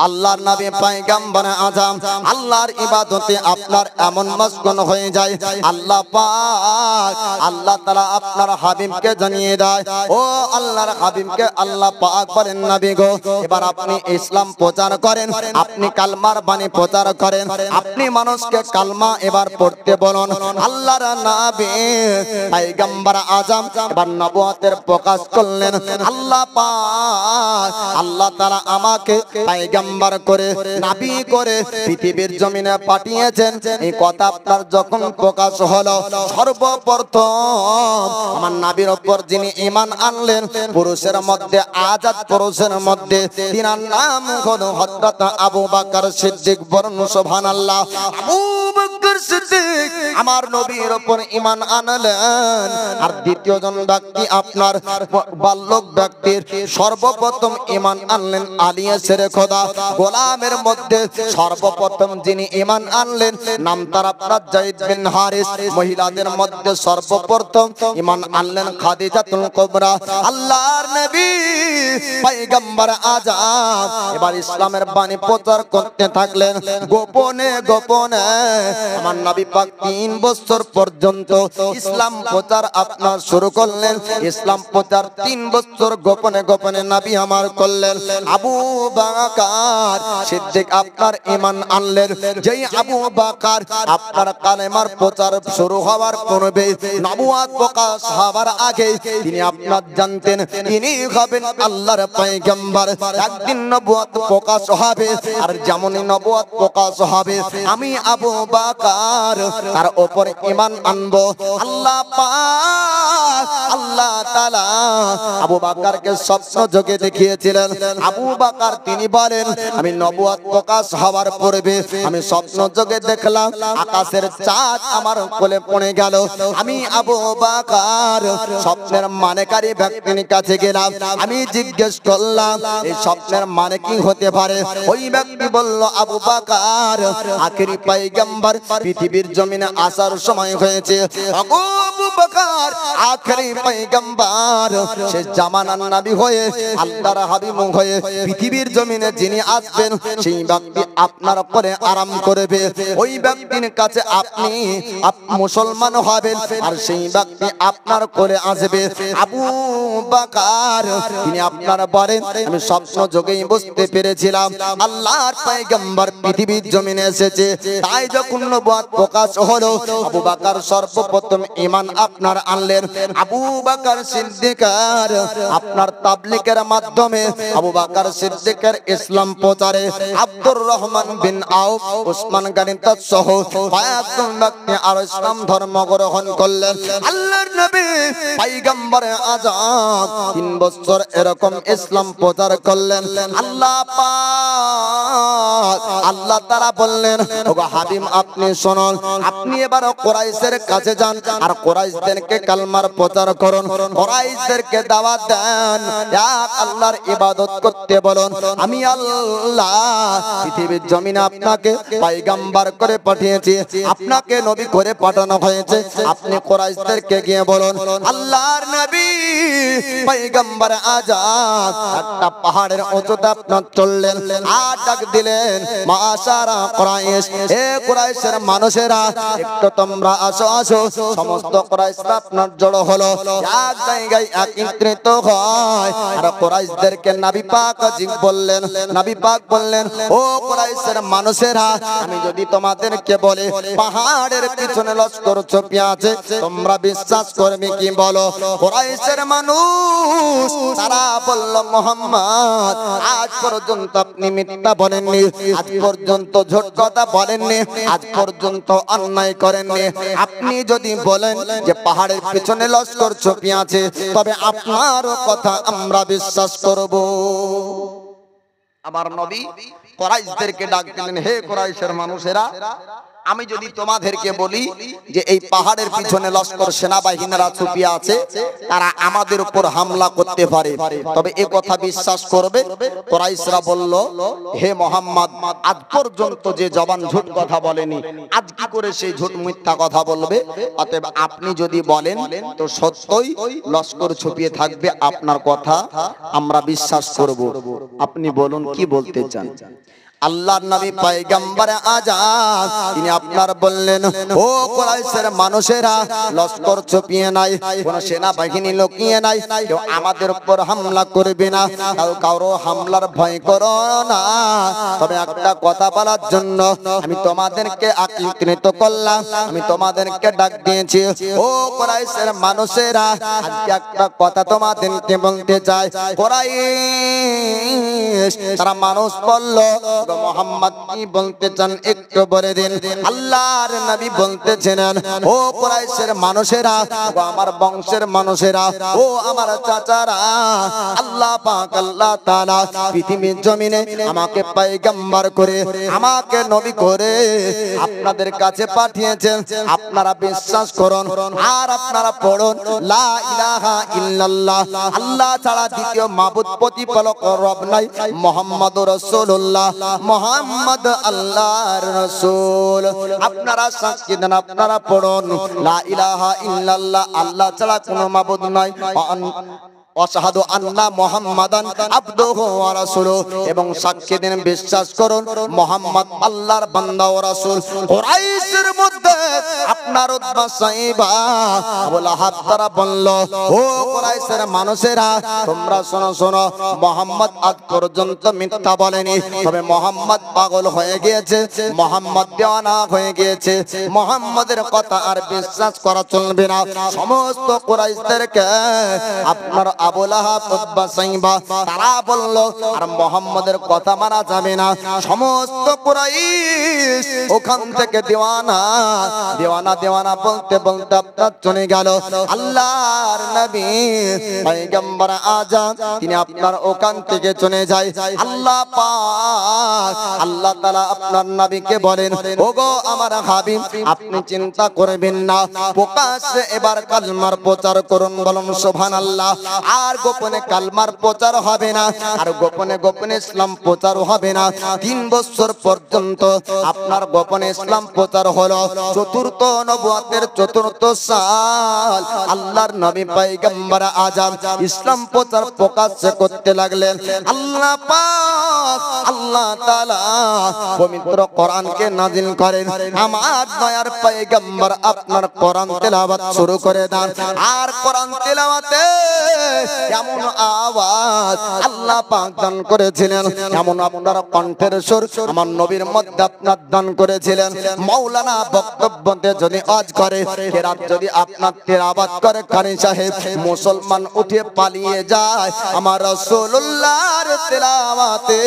আল্লাহর নবী পয়গম্বর আযম আল্লাহর ইবাদতে আপনার এমন মশগুল হয়ে যায়, আল্লাহ পাক আল্লাহ তাআলা আপনার হাবিবকে জানিয়ে দেয়, ও আল্লাহর হাবিবকে আল্লাহ পাক বলেন নবী গো এবার আপনি ইসলাম প্রচার করেন, আপনি কালমার বাণী প্রচার করেন, আপনি মানুষকে কালমা এবার পড়তে বলুন। আল্লাহর নবী পয়গম্বর আযম এবার নবুয়তের প্রকাশ করলেন। আল্লাহ পাক আল্লাহ তাআলা আমাকে পয়গম্বর করে নবী করে পৃথিবীর জমিনে পাঠিয়েছেন। এই কথা আপনার যখন প্রকাশ হলো, সর্বপ্রথম আমার নবীর উপর যিনি ঈমান আনলেন পুরুষের মধ্যে, আজাদ পুরুষের মধ্যে, তিনার নাম হলো হযরত আবু বকর সিদ্দিক। বলুন সুবহানাল্লাহ। আবু বকর সিদ্দিক আমার নবীর উপর ঈমান আনলেন। আর দ্বিতীয় জন ব্যক্তি আপনার বাল্যক ব্যক্তির সর্বপ্রথম ঈমান আনলেন আলী শেরে খোদা। গোলামের মধ্যে সর্বপ্রথম যিনি ঈমান আনলেন নাম তার আপনার যায়েদ বিন হারিস। মহিলাদের মধ্যে সর্বপ্রথম ঈমান আনলেন খাদিজাতুল কুবরা। আল্লাহর নবী পয়গম্বর আযম এবার ইসলামের বাণী প্রচার করতে থাকলেন গোপনে গোপনে। আমার নবী পাক 3 বছর পর্যন্ত ইসলাম প্রচার আপনার শুরু করলেন। ইসলাম প্রচার 3 বছর গোপনে গোপনে নবী আমার করলেন। আবু বকর সিদ্দিক আপনার ঈমান আনলেন। যেই আবু বকর আপনার কালেমার প্রচার শুরু হওয়ার পূর্বে নবুয়ত প্রকাশ হওয়ার আগে তিনি আপনার জানতেন ইনি হবেন আল্লাহর পয়গম্বর। একদিন নবুয়ত প্রকাশ হবে, আর যেমনই নবুয়ত প্রকাশ হবে আমি আবু বকর তার উপর ঈমান আনবো। আল্লাহ পাক আল্লাহ তাআলা আবু বকরকে স্বপ্ন যোগে দেখিয়েছিলেন। আবু বকর তিনি বলেন আমি নবুয়ত প্রকাশ হওয়ার পূর্বে আমি স্বপ্ন যোগে দেখলাম আকাশের চাঁদ আমার কোলে পড়ে গেল। আমি আবু বকর স্বপ্নের মানেকারী ব্যক্তির কাছে গেলাম। আমি জিজ্ঞেস করলাম এই স্বপ্নের মানে কি হতে পারে? ওই ব্যক্তি বলল আবু বকর আখেরি পয়গম্বর পৃথিবীর জমিনে আসার সময় হয়েছে। আবু বকর আখেরি পয়গম্বর শেষ জামানার নবী হয়ে আল্লাহর হাবিব হয়ে পৃথিবীর জমিনে যিনি আসবেন সেই ব্যক্তি আপনার উপরে আরাম করবে। ওই ব্যক্তির কাছে আপনি মুসলমান হবেন, আর সেই ব্যক্তি আপনার কোলে আসবে। আবু বকর তিনি আপনার বলেন আমি স্বপ্ন যোগেই বুঝতে পেরেছিলাম আল্লাহর পয়গম্বর পৃথিবীর জমিনে এসেছে। তাই যখন নবুয়ত প্রকাশ হলো আবু বকর সর্বপ্রথম ঈমান আপনার আনলেন। আবু বকর সিদ্দিক আপনার তাবলীগের মাধ্যমে আবু বকর সিদ্দিকের ইসলাম প্রচারে আব্দুর রহমান বিন আউফ, উসমান গনি সহ কয়েকজন ব্যক্তি আর ইসলাম ধর্ম গ্রহণ করলেন। আল্লাহর নবী পয়গম্বর আযম 3 বছর এরকম ইসলাম প্রচার করলেন। আল্লাহ পাক আল্লাহ তাআলা বললেন ওগো হাবিব আপনি শুনুন, আপনি এবার কুরাইশের কাছে যান আর কুরাইশদেরকে কালমার প্রচার করুন, কুরাইশদেরকে দাওয়াত দেন, এক আল্লাহর ইবাদত করতে বলুন। আমি আল্লাহ পৃথিবীর জমিনে আপনাকে পয়গম্বর করে পাঠিয়েছি, আপনাকে নবী করে পাঠানো হয়েছে। আপনি কুরাইশদেরকে গিয়ে বলুন আল্লাহর নবী পয়গম্বর আযম একটা পাহাড়ের উঁচুতে আপনার চললেন আর ডাক দিলেন মাশারা কুরাইশ, হে কুরাইশের মানুষেরা একটু তোমরা আসো আসো। সমস্ত কুরাইশরা আপনার জড়ো হলো, এক জায়গায় একত্রিত হয়। আর কুরাইশদেরকে নবী পাক বললেন, নবী পাক বললেন ও কুরাইশের মানুষেরা আমি যদি তোমাদেরকে বলে পাহাড়ের পিছনে লস্কর ছপিয়ে আছে তোমরা বিশ্বাস করবে কি বলো? কুরাইশের মানুষ তারা বলল মুহাম্মদ আজ পর্যন্ত আপনি মিথ্যা বলেননি, আজ পর্যন্ত ঝুট কথা বলেননি, আজ পর্যন্ত অন্যায় করেননি। আপনি যদি বলেন যে পাহাড়ের পিছনে লস্কর ছপিয়ে আছে তবে আপনার কথা আমরা বিশ্বাস করব। আমার নবী কুরাইশদেরকে ডাক দিলেন, হে কুরাইশের মানুষেরা আমি যদি তোমাদেরকে বলি যে এই পাহাড়ের পিছনে লস্কর সেনাবাহিনীরা ছুপিয়ে আছে, তারা আমাদের উপর হামলা করতে পারে, তবে এই কথা বিশ্বাস করবে? কুরাইশরা বলল হে মুহাম্মদ আজ পর্যন্ত যে জবান ঝুট কথা বলেনি আজ কি করে সেই ঝুট মিথ্যা কথা বলবে? অতএব আপনি যদি বলেন তো সত্যই লস্কর ছুপিয়ে থাকবে, আপনার কথা আমরা বিশ্বাস করব। আপনি বলুন কি বলতে চান? আল্লাহর নবী পয়গম্বর আযম তিনি আপনার বললেন ও কুরাইশের মানুষেরা লস্কর ছুপিয়ে নাই, কোন সেনাবাহিনী লুকিয়ে নাই, কেউ আমাদের উপর হামলা করবে না, কারো হামলার ভয় করো না। তবে একটা কথা বলার জন্য আমি তোমাদেরকে একত্রিত করলাম, আমি তোমাদেরকে ডাক দিয়েছি। ও কুরাইশের মানুষেরা আজকে একটা কথা তোমাদেরকে বলতে চাই। কুরাইশ তারা মানুষ বলল মুহাম্মদ কি বলতে চান একটু বলে দিন। আল্লাহর নবী বলতেছেন ও কুরাইশের মানুষেরা, ও আমার বংশের মানুষেরা, ও আমার চাচারা, আল্লাহ পাক আল্লাহ তাআলা পৃথিবীর জমিনে আমাকে পয়গম্বর করে আমাকে নবী করে আপনাদের কাছে পাঠিয়েছেন। আপনারা বিশ্বাস করুন আর আপনারা পড়ুন লা ইলাহা ইল্লাল্লাহ, আল্লাহ ছাড়া দ্বিতীয় মাবুদ প্রতিপালক রব নাই, মুহাম্মাদুর রাসূলুল্লাহ, মুহাম্মদ আল্লাহর রাসূল। আপনারা সাক্ষী দেন, আপনারা পড়ুন লা ইলাহা ইল্লাল্লাহ, আল্লাহ ছাড়া কোনো মাবুদ নাই, আশহাদু আন্না মুহাম্মাদান আবদুহু ওয়া রাসূলুহু, এবং সাক্ষী দেন বিশ্বাস করুন মুহাম্মদ আল্লাহর বান্দা ও রাসূল। কুরাইশের মধ্যে আপনার উতবা সাইবা আবু লাহাব তারা বলল, ও কুরাইশের মানুষেরা তোমরা শোনো শোনো, মুহাম্মদ আজ পর্যন্ত মিথ্যা বলেনি, তবে মুহাম্মদ পাগল হয়ে গিয়েছে, মুহাম্মদ দেওয়ানা হয়ে গিয়েছে, মুহাম্মদের কথা আর বিশ্বাস করা চলবে না। সমস্ত কুরাইশদেরকে আপনার আবু লাহাব উতবা সাইবা তারা বলল আর মুহাম্মদের কথা মানা যাবে না। সমস্ত কুরাইশ ওখান থেকে দেওয়ানা দেওয়ানা দেওয়ানা বলতে বলতে আপনার চলে গেল। আল্লাহর নবী পয়গম্বর আজম তিনি আপনার ওখান থেকে চলে যায়। আল্লাহ পাক আল্লাহ তাআলা আপনার নবীকে বলেন, ওগো আমার হাবিব আপনি চিন্তা করবেন না, প্রকাশ্যে এবার কালমার প্রচার করুন, বলুন সুবহানাল্লাহ। আর গোপনে কালমার প্রচার হবে না, আর গোপনে গোপনে ইসলাম প্রচার হবে না। 3 বছর পর্যন্ত আপনার গোপনে ইসলাম প্রচার হলো। চতুর্থ নবুয়তের চতুর্থ সাল আল্লাহর নবী পয়গম্বর আজম ইসলাম প্রচার প্রকাশ্যে করতে লাগলেন। আল্লাহ পাক আল্লাহ তাআলা পবিত্র কোরআনকে নাযিল করেন। আমার দয়ার পয়গম্বর আপনার কোরআন তেলাওয়াত শুরু করে দেন। আর কোরআন তেলাওয়াতে এমন আওয়াজ আল্লাহ পাক দান করেছিলেন, এমন আপনার কণ্ঠের সুর আমার নবীর মধ্যে আপনার দান করেছিলেন। মাওলানা বক্তব্যতে যদি আজ করে কেরাত যদি আপনার তেলাওয়াত করে কারি সাহেব, মুসলমান উঠে পালিয়ে যায় আমার রাসূলুল্লাহর তেলাওয়াতে।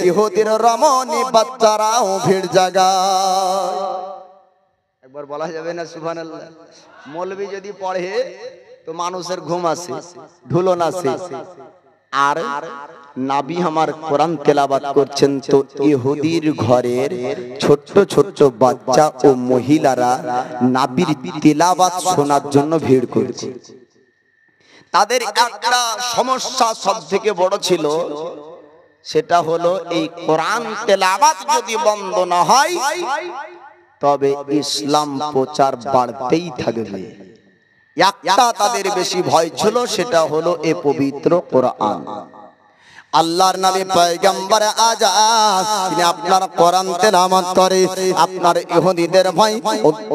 ইহুদির রমণী বাচ্চারাও ভিড় জাগায়। একবার বলা যাবে না সুবহানাল্লাহ? মৌলবী যদি পড়ে তো মানুষের ঘুম আসে, ঢুলন আসে। আর নবী আমার কোরআন তেলাওয়াত করছেন তো ইহুদির ঘরের ছোট ছোট বাচ্চা ও মহিলারা নবীর তেলাওয়াত শোনার জন্য ভিড় করছে। তাদের একটা সমস্যা সবথেকে বড় ছিল, সেটা হলো এই কোরআন তেলাওয়াত যদি বন্ধ না হয় তবে ইসলাম প্রচার বাড়তেই থাকবে। একটা তাদের বেশি ভয় ছিল, সেটা হলো এই পবিত্র কোরআন। আল্লাহর নবী পয়গম্বর আজম তিনি আপনার কোরআন তেলাওয়াত করে। আপনার ইহুদিদের ভয়,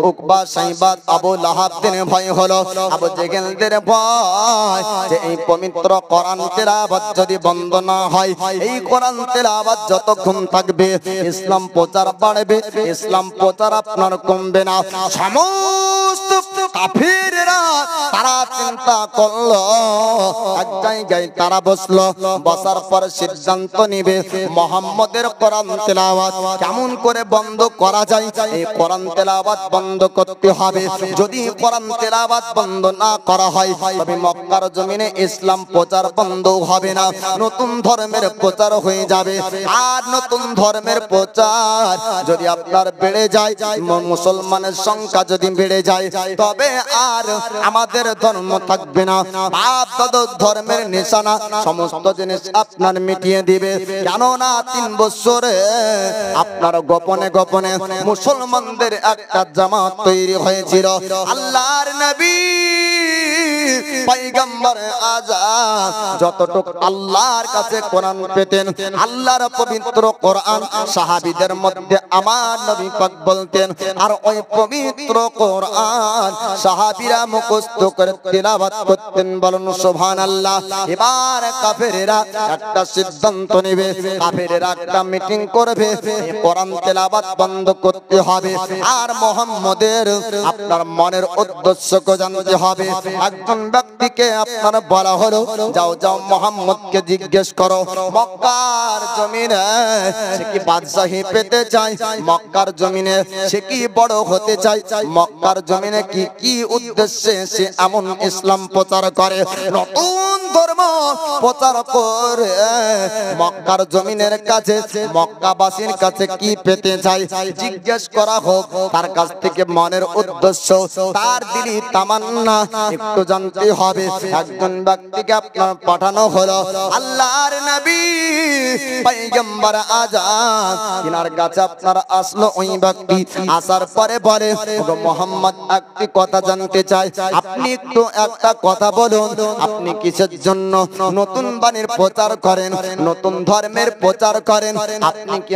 উকবা সাইবা আবু লাহাবদের ভয় হলো, আবু জেহেলদের ভয় যে এই পবিত্র কোরআন তেলাওয়াত যদি বন্ধ না হয়, এই কোরআন তেলাওয়াত যতক্ষণ থাকবে ইসলাম প্রচার বাড়বে, ইসলাম প্রচার আপনার কমবে না। সমস্ত কাফিররা তারা চিন্তা করলো, এক জায়গায় তারা বসলো, বসার পর সিদ্ধান্ত নিবে মুহাম্মদের কোরআন তেলাওয়াত কেমন করে বন্ধ করা যায়। এই কোরআন তেলাওয়াত বন্ধ করতে হবে। যদি কোরআন তেলাওয়াত বন্ধ না করা হয় তবে মক্কার জমিনে ইসলাম প্রচার বন্ধ হবে না, নতুন ধর্মের প্রচার হয়ে যাবে। আর নতুন ধর্মের প্রচার যদি আপনার বেড়ে যায়, মুসলমানের সংখ্যা যদি বেড়ে যায়, তবে আর আমাদের ধর্ম থাকবে না। বাপ দাদুর ধর্মের নিশানা সমস্ত জিনিস আপনার মিটিয়ে দিবে। কেননা 3 বছরে আপনার গোপনে গোপনে মুসলমানদের একটা জামাত তৈরি হয়েছিল। আল্লাহর নবী পয়গম্বর আজম যতটুকু আল্লাহর কাছে কোরআন পেতেন, আল্লাহর পবিত্র কোরআন সাহাবীদের মধ্যে আমার নবী পাক বলতেন, আর ওই পবিত্র কোরআন সাহাবীরা মুখস্থ করে তেলাওয়াত করতেন। বলুন সুবহানাল্লাহ। এবার কাফেরেরা একটা সিদ্ধান্ত নেবে, কাফেরেরা একটা মিটিং করবে, কোরআন তেলাওয়াত বন্ধ করতে হবে। আর মুহাম্মদের আপনার মনের উদ্দেশ্যকে জানতে হবে। একজন ব্যক্তিকে আপনার বলা হলো, যাও যাও মুহাম্মদকে জিজ্ঞেস করো মক্কার জমিনে সে কি বাদশাহী পেতে চায়, মক্কার জমিনে সে কি বড় হতে চায়, মক্কার জমিনে কি কি উদ্দেশ্যে সে এমন ইসলাম প্রচার করে, নতুন ধর্ম প্রচার করে মক্কার জমিনের কাছে মক্কাবাসীর কাছে কি পেতে চায় জিজ্ঞেস করা হোক। তার কাছ থেকে মনের উদ্দেশ্য, তার দিলি তামান্না একটু জানতে হবে। একজন ব্যক্তিকে আপনার পাঠানো হলো, আল্লাহর নবী পয়গম্বর আজম তিনার কাছে আপনার আসলো। ওই ব্যক্তি আসার পরে বলে, ওগো মুহাম্মদ একটি কথা জানতে চাই, আপনি একটু একটা কথা বলুন, আপনি কিসের জন্য নতুন বাণীর প্রচার করেন, নতুন ধর্মের প্রচার করেন? আপনি কি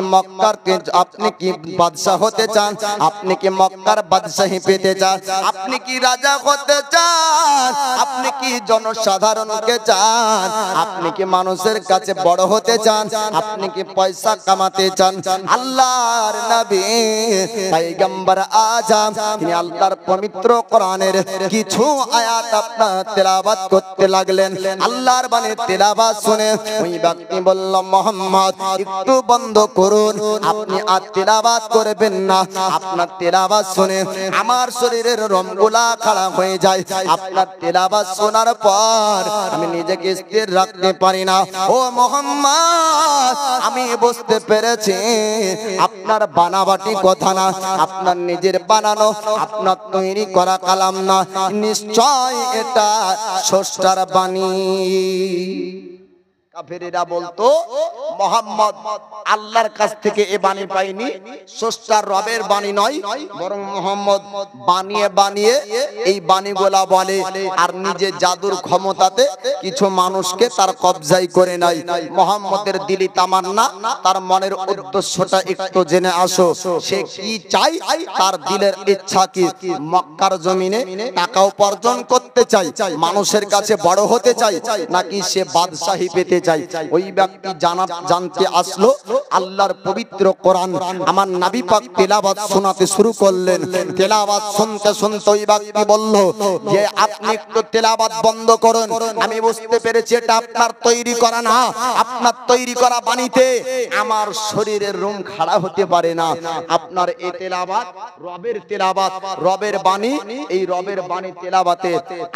আপনি কি বাদশাহ হতে চান? আপনি কি মক্কার বাদশাহী পেতে চান? আপনি কি রাজা হতে চান? আপনি কি জনসাধারণকে চান? আপনি কি মানুষের কাছে বড় হতে চান? আপনি কি পয়সা কামাতে চান? আল্লাহর নবী পয়গম্বর আজম তিনি আল্লাহর পবিত্র কোরআনের কিছু আয়াত আপনার তেলাওয়াত করতে লাগলেন। আল্লাহর বাণী তেলাওয়াত শুনে ওই ব্যক্তি বলল, মোহাম্মদ একটু বন্ধ করুন, আপনি আর তেলাওয়াত করবেন না। আপনার তেলাওয়াত শুনে আমার শরীরের রোমগুলা খাড়া হয়ে যায়। আপনার তেলাওয়াত শোনার পর আমি নিজেকে স্থির রাখতে পারি না। ও মোহাম্মদ, আমি বুঝতে পেরেছি আপনার বানাবাটি কথা না, আপনার নিজের বানানো, আপনার তৈরি করা কালাম না, নিশ্চয় এটা স্রষ্টার বাণী। কাফেরেরা বলতো মুহাম্মদ আল্লাহর কাছ থেকে এ বাণী পায়নি, স্রষ্টার রবের বাণী নয়, বরং মুহাম্মদ বানিয়ে বানিয়ে এই বাণীগুলা বলে আর নিজে জাদুর ক্ষমতাতে কিছু মানুষকে তার কবজায় করে নেয়। মুহাম্মদের দিলি তামান্না, তার মনের উদ্দেশ্যটা একটু জেনে আসো। সে কি চাই, তার দিলের ইচ্ছা কি? মক্কার জমিনে টাকা উপার্জন করতে চাই, মানুষের কাছে বড় হতে চাই, নাকি সে বাদশাহী পেতে চাই? ওই ব্যক্তি জানতে আসলো আল্লাহর পবিত্র কোরআন। আমার নবী পাক তেলাওয়াত শোনাতে শুরু করলেন। তেলাওয়াত শুনতে শুনতে ওই ব্যক্তি বলল যে আপনি একটু তেলাওয়াত বন্ধ করুন, আমি বুঝতে পেরেছি এটা আপনার তৈরি করা না। আপনার তৈরি করা বাণীতে আমার শরীরের রোম খাড়া হতে পারে না। আপনার এই তেলাওয়াত রবের তেলাওয়াত, রবের বাণী, এই রবের বাণী তেলাওয়াতে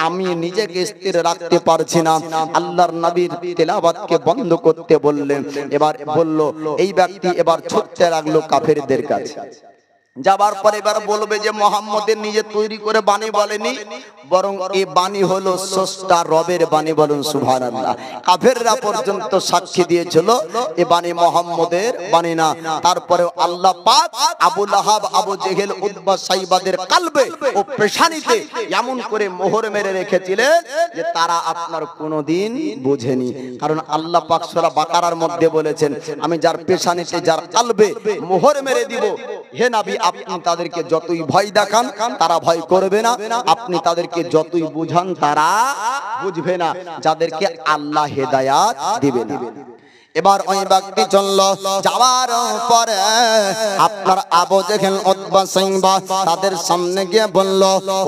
আমি নিজেকে স্থির রাখতে পারছি না। আল্লাহর নবীর তেলাওয়াতকে বন্ধ করতে বললেন। এবার বলল এই ব্যক্তি এবার ছুটতে লাগলো কাফেরদের কাছে। যাবার পর এবার বলবে যে মুহাম্মদের নিজে তৈরি করে বাণী বলেনি, বরং এই বাণী হলো স্রষ্টা রবের বাণী। বলুন সুবহানাল্লাহ। কাফেররা পর্যন্ত সাক্ষী দিয়েছিল এই বাণী মুহাম্মদের বাণী না। তারপরে আল্লাহ পাক আবু লাহাব, আবু জেহেল, উতবা, সাইবাদের কলবে ও পেশানিতে এমন করে মোহর মেরে রেখেছিলেন যে তারা আপনার কোনোদিন বুঝেনি। কারণ আল্লাহ পাক সূরা বাকারার মধ্যে বলেছেন, আমি যার পেশানিতে, যার কলবে মোহর মেরে দিব, হে নবী আপনি তাদেরকে যতই ভয় দেখান তারা ভয় করবে না, আপনি তাদেরকে যতই বুঝান তারা বুঝবে না, যাদেরকে আল্লাহ হেদায়াত দিবে না। এবার ওই ব্যক্তি চলল। যাওয়ার পরে আপনার আবু জেহেল, উতবা, সাইবা তাদের সামনে গিয়ে বলল,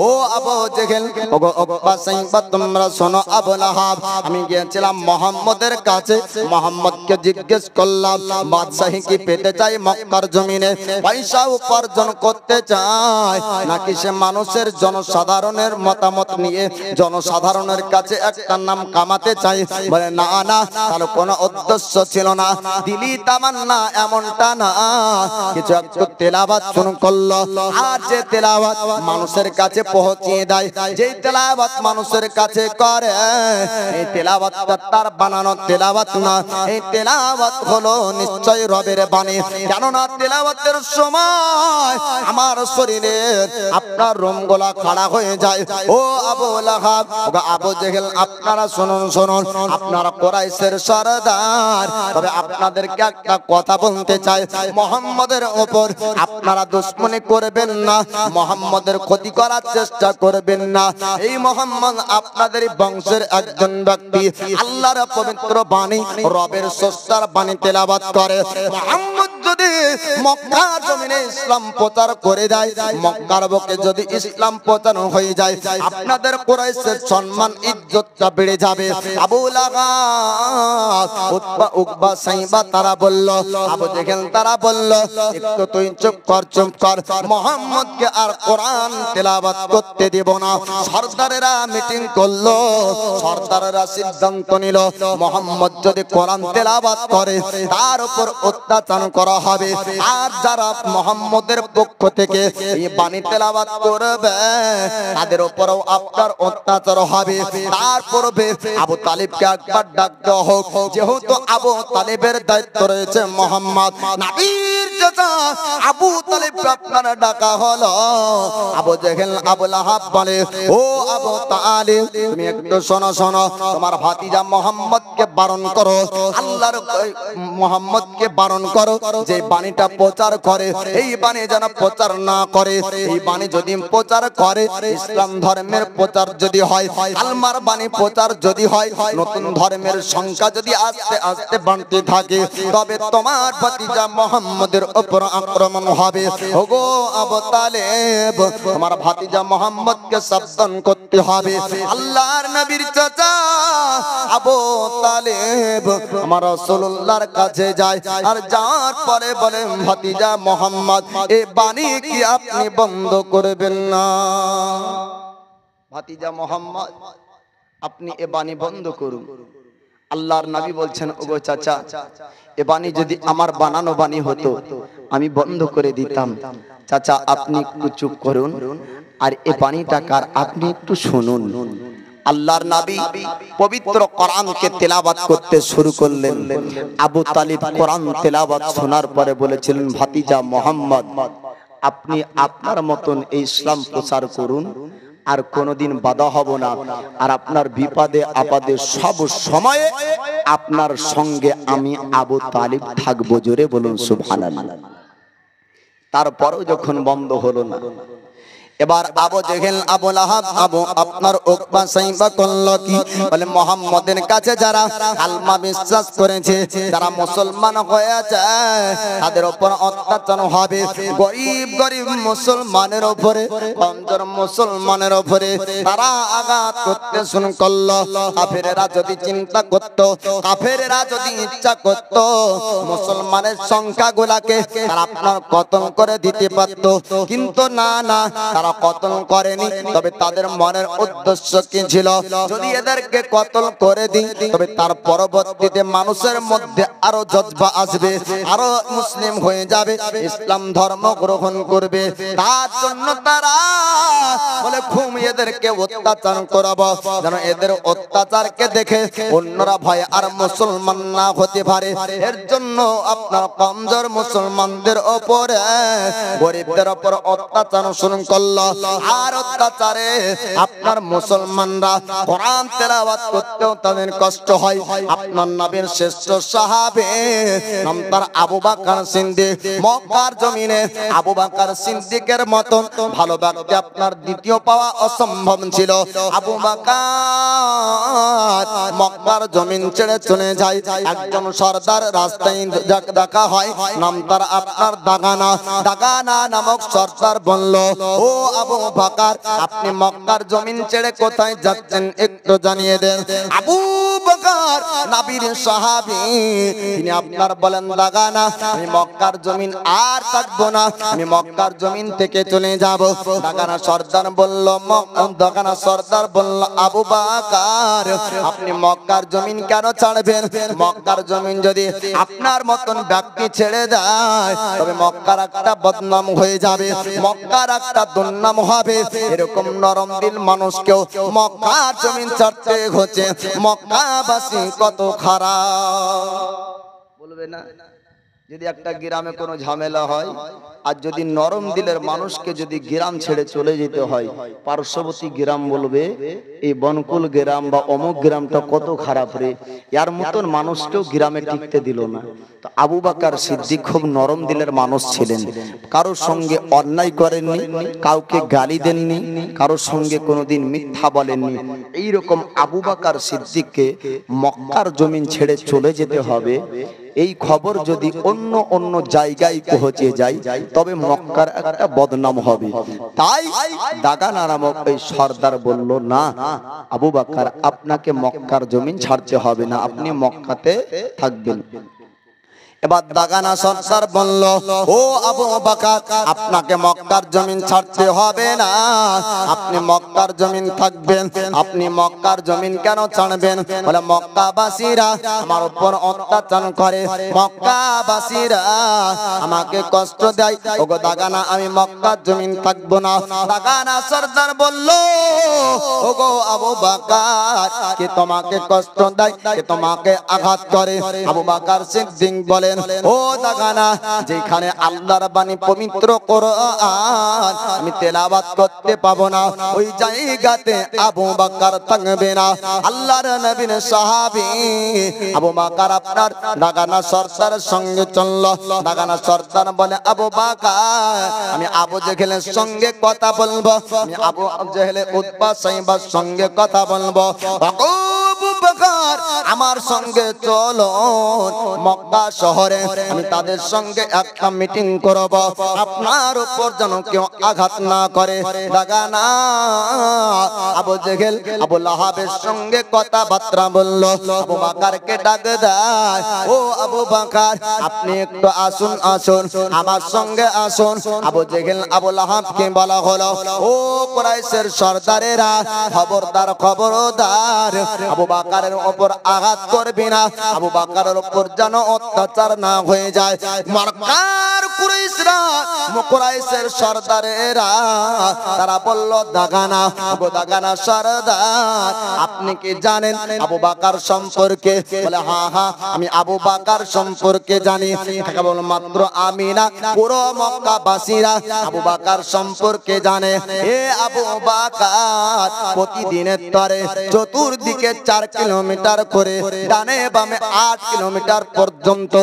ও আবু জেহেল, ও উতবা, সাইবা, তোমরা শোনো। আবু লাহাব, আমি গিয়েছিলাম মুহাম্মদের কাছে, মুহাম্মদকে জিজ্ঞেস করলাম বাদশাহী কি পেতে চাই মক্কার জমিনে, পয়সা উপার্জন করতে চায়, নাকি সে মানুষের জনসাধারণের মতামত নিয়ে জনসাধারণের কাছে একটা নাম কামাতে চাই? বলে না না, তার কোনো উদ্দেশ্য ছিল না, দিলি তামান্না এমনটা না। কিছু একটু তেলাওয়াত শুরু করলো, আর যে তেলাওয়াত মানুষের কাছে পৌঁছিয়ে দেয়, যেই তেলাওয়াত মানুষের কাছে করে, এই তেলাওয়াতটা তার বানানো তেলাওয়াত না, এই তেলাওয়াত হলো নিশ্চয় রবের বাণী। কেননা তেলাওয়াতের সময় আমার শরীরের আপনার রোমগুলা খাড়া হয়ে যায়। ও আবু লাহাব, আবু জেহেল, আপনারা শুনুন শুনুন, আপনারা কুরাইশের সরদার, তবে আপনাদেরকে একটা কথা বলতে চাই, মুহাম্মদের উপর আপনারা দুশমনি করবেন না, মুহাম্মদের ক্ষতি করার চেষ্টা করবেন না। এই মুহাম্মদ আপনাদের বংশের একজন ব্যক্তি, আল্লাহর পবিত্র বাণী, রবের স্রষ্টার বাণী তেলাওয়াত করে। মুহাম্মদ যদি মক্কার জমিনে ইসলাম প্রচার করে দেয়, মক্কার বুকে যদি ইসলাম প্রচার হয়ে যায়, আপনাদের কুরাইশের সম্মান ইজ্জতটা বেড়ে যাবে। আবু লাহাব, উতবা, উকবা, সাইবা তারা বলল, আবু জেহেল তারা বলল, একটু তুই চুপ কর, চুপ কর, মুহাম্মদকে আর কোরআন তেলাওয়াত করতে দেব না। সরদারেরা মিটিং করলো, সরদারেরা সিদ্ধান্ত নিল মুহাম্মদ যদি কোরআন তেলাওয়াত করে তার উপর অত্যাচার করা হবে, আর যারা মুহাম্মদের পক্ষ থেকে এই বাণী তেলাওয়াত করবে তাদের উপরও আপনার অত্যাচার হবে। তারপর আবু তালিবকে একবার ডাক দেওয়া হোক। যেহেতু আবু আবু তালিবের দায়িত্ব রয়েছে মোহাম্মদ নবীর চাচা আবু তালিব আপনার ডাকা হলো আবু জেহেল আবু লাহাব বলে ও আবু তালিব তুমি একটু শোনো শোনো তোমার ভাতিজা মোহাম্মদকে বারণ করো আল্লাহর মোহাম্মদকে বারণ করো যে বাণীটা প্রচার করে এই বাণী যেন প্রচার না করে এই বাণী যদি প্রচার করে ইসলাম ধর্মের প্রচার যদি হয় কালমার বাণী প্রচার যদি হয় নতুন ধর্মের সংখ্যা যদি আস্তে আস্তে বাড়তে থাকে তবে তোমার ভাতিজা মোহাম্মদের উপর আক্রমণ হবে ওগো আবু তালেব তোমার ভাতিজা মোহাম্মদকে সাবধান করতে হবে আল্লাহর নবীর চাচা আবু তালেব আমার রাসূলুল্লাহর কাছে যায় আর যাওয়ার পরে বলে ভাতিজা মোহাম্মদ এই বাণী কি আপনি বন্ধ করবেন না ভাতিজা মোহাম্মদ আপনি এ বাণী বন্ধ করুন আল্লাহর নবী বলছেন ওগো চাচা এ বাণী যদি আমার বানানো বাণী হতো আমি বন্ধ করে দিতাম চাচা আপনি একটু চুপ করুন আর এ বাণীটা কার আপনি একটু শুনুন আল্লাহর নবী পবিত্র কোরআনকে তেলাওয়াত করতে শুরু করলেন আবু তালিব কোরআন তেলাওয়াত শোনার পরে বলেছিলেন ভাতিজা মোহাম্মদ আপনি আপনার মতন এই ইসলাম প্রচার করুন আর কোনোদিন বাধা হব না আর আপনার বিপদে আপদে সব সময়ে আপনার সঙ্গে আমি আবু তালিব থাকবো জোরে বলুন সুবহানাল্লাহ তারপরেও যখন বন্ধ হলো না এবার আবু জেহেল আবু লাহাব আবু আপনার উকবা সাইবা করলো কি বলে মুহাম্মদের কাছে যারা কালমা বিশ্বাস করেছে যারা মুসলমান হয়েছে তাদের উপর অত্যাচার হবে গরীব গরীব মুসলমানের উপরে কমজোর মুসলমানের উপরে তারা আঘাত করতে শুরু করলো কাফেররা যদি চিন্তা করত কাফেররা যদি ইচ্ছা করত মুসলমানের সংখ্যাগুলোকে তারা আপনার কতল করে দিতে পারত কিন্তু না না তারা কতল করেনি তবে তাদের মনের উদ্দেশ্য কি ছিল যদি এদেরকে কতল করে দিই তবে তার পরবর্তীতে মানুষের মধ্যে আরো জজবা আসবে আরো মুসলিম হয়ে যাবে ইসলাম ধর্ম গ্রহণ করবে তার জন্য তারা বলে খুব এদেরকে অত্যাচার করাবো যেন এদের অত্যাচারকে দেখে অন্যরা ভয় আর মুসলমান না হতে পারে এর জন্য আপনার কমজোর মুসলমানদের উপরে গরিবদের উপর অত্যাচার শুরু করলো আর অত্যাচারে আপনার মুসলমানরা কোরআন তেলাওয়াত করতেও তাদের কষ্ট হয় আপনার নবীর শ্রেষ্ঠ সাহাবে নাম তার আবু বকর সিদ্দিক মক্কার জমিনে আবু বকর সিদ্দিকের মতন ভালো ব্যক্তি আপনার দ্বিতীয় পাওয়া অসম্ভব ছিল আবু বকর মক্কার জমিন ছেড়ে চলে যায় একজন সর্দার রাস্তায় দেখা হয় নাম তার আপনার দাগানা নামক সর্দার বলল ও আবু বকর আপনি মক্কার জমিন ছেড়ে কোথায় যাচ্ছেন একটু জানিয়ে দেন আবু বকর নবীর সাহাবী তিনি আপনার বলেন দাগানা আমি মক্কার জমিন আর থাকবো না আমি মক্কার জমিন থেকে চলে যাব দাগানা সর্দার বলল আবু বকর আপনি মক্কার জমিন কেন ছাড়বেন মক্কার জমিন যদি আপনার মতন ব্যক্তি ছেড়ে দেয় তবে মক্কার একটা বদনাম হয়ে যাবে মক্কার একটা দুর্নাম হবে এরকম নরম দিল মানুষকেও মক্কার জমিন ছাড়তে হচ্ছে মক্কাবাসী কত খারাপ বলবে না যদি একটা গ্রামে কোনো ঝামেলা হয় আর যদি নরম দিলের মানুষকে যদি গ্রাম ছেড়ে চলে যেতে হয় পার্শ্ববর্তী গ্রাম বলবে এই বনকুল গ্রাম বা অমুক গ্রামটা কত খারাপ রে এর মতন মানুষকেও গ্রামে টিকতে দিল না তো আবু বকর সিদ্দিক খুব নরম দিলের মানুষ ছিলেন কারোর সঙ্গে অন্যায় করেননি কাউকে গালি দেননি কারোর সঙ্গে কোনোদিন মিথ্যা বলেননি এইরকম আবু বকর সিদ্দিককে মক্কার জমিন ছেড়ে চলে যেতে হবে এই খবর যদি অন্য অন্য জায়গায় পৌঁছে যায় তবে মক্কার একটা বদনাম হবে তাই দাগানা নামক এই সর্দার বলল না আবু বকর আপনাকে মক্কার জমিন ছাড়তে হবে না আপনি মক্কাতে থাকবেন এবার দাগানা সরকার বলল, ও আবু বকর, আপনাকে মক্কার জমিন ছাড়তে হবে না, আপনি মক্কার জমিন থাকবেন। আপনি মক্কার জমিন কেন ছাড়বেন? বলে মক্কাবাসীরা আমার উপর অত্যাচার করে, মক্কাবাসীরা আমাকে কষ্ট দেয়। ওগো দাগানা, আমি মক্কার জমিন থাকবো না। দাগানা সরদার বলল, ওগো আবু বকর, কে তোমাকে কষ্ট দেয়, কে তোমাকে আঘাত করে? আবু বকর সিদ্দিক বলেন, ও দাগানা, যেখানে আল্লাহর বাণী পবিত্র কোরআন আমি তেলাওয়াত করতে পাবো না, ওই জায়গাতে আবু বকর থাকবে না। আল্লাহর নবীর সাহাবী আবু বকর আপনার দাগানা সরদারের সঙ্গে চলল। দাগানা সরদার বলে, আবু বকর, আমি আবু জেহেলের সঙ্গে কথা বলবো, আমি আবু জেহেলের উতবা সাইবার সঙ্গে কথা বলবো। আবু বকর, আমার সঙ্গে চলো মক্কা শহরে, আমি তাদের সঙ্গে একটা মিটিং করব, আপনার উপর যেন কেউ আঘাত না করে। দাগানা আবু জেহেল আবু লাহাবের সঙ্গে কথাবার্তা বলল। আবু বকরকে ডাক দেয়, ও আবু বকর, আপনি একটু আসুন, আসুন আমার সঙ্গে আসুন। আবু জেহেল আবু লাহাবকে বলা হলো, ও কুরাইশের সর্দারেরা, খবরদার খবরদার, আবু বকরের উপর আঘাত করবি না, আবু বকরের উপর যেন অত্যাচার না হয়ে যায়। মক্কার কুরাইশরা, কুরাইশের সর্দারেরা তারা বলল, দাগানা, আবু দাগানা সর্দার, আপনি কি জানেন আবু বকর সম্পর্কে? বলে, হ্যাঁ হ্যাঁ, আমি আবু বকর সম্পর্কে জানি। কেবল মাত্র আমি না, পুরো মক্কাবাসীরা আবু বকর সম্পর্কে জানে। এ আবু বকর প্রতিদিনের তরে চতুর্দিকে 4 কিলোমিটার করে, ডানে বামে 8 কিলোমিটার পর্যন্ত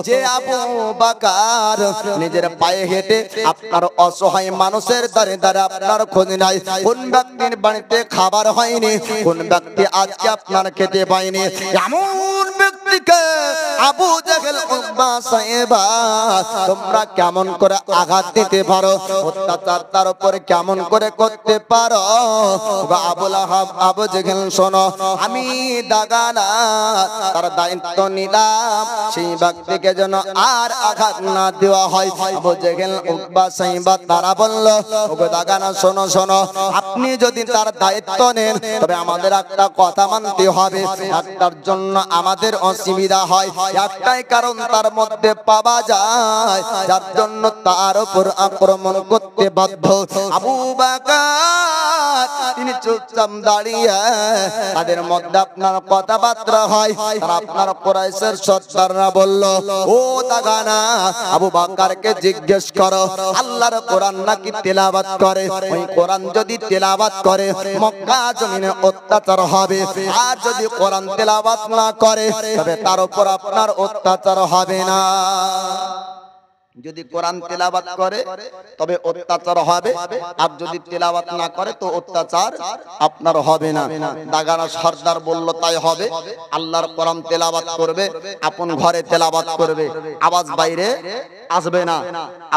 যে আবু বকর নিজের পায়ে হেঁটে আপনার অসহায় মানুষের দ্বারে দ্বারে আপনার খোঁজ নাই, কোন ব্যক্তির বাড়িতে খাবার হয়নি, কোন ব্যক্তি আজকে আপনার খেতে পায়নি, এমন ব্যক্তিকে আবু জেহেল উতবা সাইবা তোমরা কেমন করে আঘাত দিতে পারো, অত্যাচার তার উপরে কেমন করে করতে পারো? আবু লাহাব, আবু জেহেল, শোনো, আমি দাগানা তার দায়িত্ব নিলাম, সেই ব্যক্তিকে যেন আর আঘাত না দেওয়া হয়। আবু জেহেল উতবা সাইবা তারা বলল, ওগো দাগানা, শোনো শোনো, আপনি যদি তার দায়িত্ব নেন, তবে আমাদের একটা কথা মানতে হবে। একটার জন্য আমাদের অসুবিধা হয়, একটাই কারণ তার মধ্যে পাওয়া যায়, যার জন্য তার উপর আক্রমণ করতে বাধ্য। আবু বকর তিনি চুপচাপ দাঁড়িয়ে, তাদের মধ্যে আপনার কথাবার্তা হয়। তারা আপনার কুরাইশের সর্দাররা বলল, ও দাগানা, আবু বকরকে জিজ্ঞেস করো, আল্লাহর কোরআন নাকি তেলাওয়াত করে? ওই কোরআন যদি তেলাওয়াত করে মক্কা জমিনে অত্যাচার হবে, আর যদি কোরআন তেলাওয়াত না করে তবে তার উপর আপনার অত্যাচার হবে না। যদি কোরআন তেলাওয়াত করে তবে অত্যাচার হবে, আর যদি তেলাওয়াত না করে তো অত্যাচার আপনার হবে না। দাগানা সর্দার বলল, তাই হবে, আল্লাহর কোরআন তেলাওয়াত করবে, আপন ঘরে তেলাওয়াত করবে, আওয়াজ বাইরে আসবে না।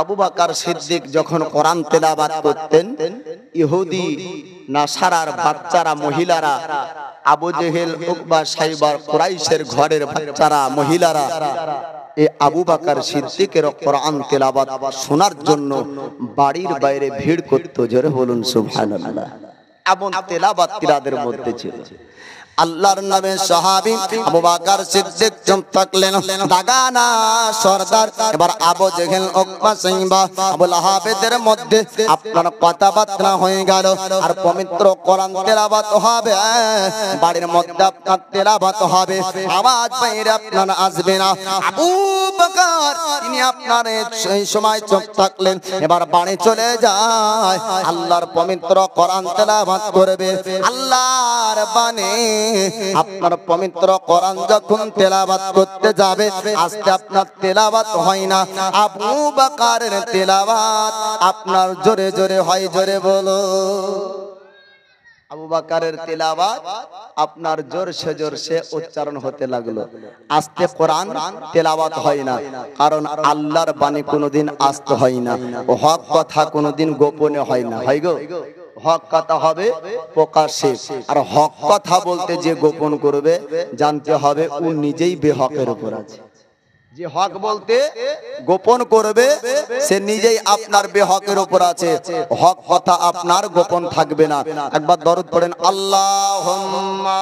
আবু বকর সিদ্দিক যখন কোরআন তেলাওয়াত করতেন, ইহুদি নাসারার বাচ্চারা, মহিলারা, আবু জেহেল উতবা সাইবার কুরাইশের ঘরের বাচ্চারা, মহিলারা এ আবু বকর সিদ্দিকের কোরআন তেলাওয়াত শোনার জন্য বাড়ির বাইরে ভিড় করত। জোরে বলুন সুবহানাল্লাহ। এমন তেলাওয়াত তিরাদের মধ্যে ছিল। আল্লাহর নবী সাহাবী আবু বকর সিদ্দিক চুপ থাকলেন। দাগানা সরদার এবার আবু জেহেল উতবা সাইবা আবু লাহাবের মধ্যে আপনার কথাবার্তা হয়ে গেল, আর পবিত্র কোরআন তেলাওয়াত হবে, বাড়ির মধ্যে আপনার তেলাওয়াত হবে, আওয়াজ বাইরে আপনার আসবে না। আবু বকর তিনি আপনার সেই সময় চুপ থাকলেন, এবার বাড়ি চলে যায়, আল্লাহর পবিত্র কোরআন তেলাওয়াত করবে। আল্লাহর বাণী আপনার পবিত্র কোরআন যখন তেলাওয়াত করতে যাবে, আজকে আপনার তেলাওয়াত হয় না, আবু বকরের তেলাওয়াত আপনার জোরে জোরে হয়। জোরে বলো। আবু বকরের তেলাওয়াত আপনার জোরসে জোরসে উচ্চারণ হতে লাগলো। আস্তে কোরআন তেলাওয়াত হয় না, কারণ আল্লাহর বাণী কোনোদিন আস্তে হয় না, ও হক কথা কোনোদিন গোপনে হয় না। হয় গো, হক কথা হবে প্রকাশ্যে, আর হক কথা বলতে যে গোপন করবে জানতে হবে ও নিজেই বেহকের উপর আছে। যে হক বলতে গোপন করবে সে নিজেই আপনার বেহকের উপর আছে, হক কথা আপনার গোপন থাকবে না। একবার দরুদ পড়েন আল্লাহুম্মা।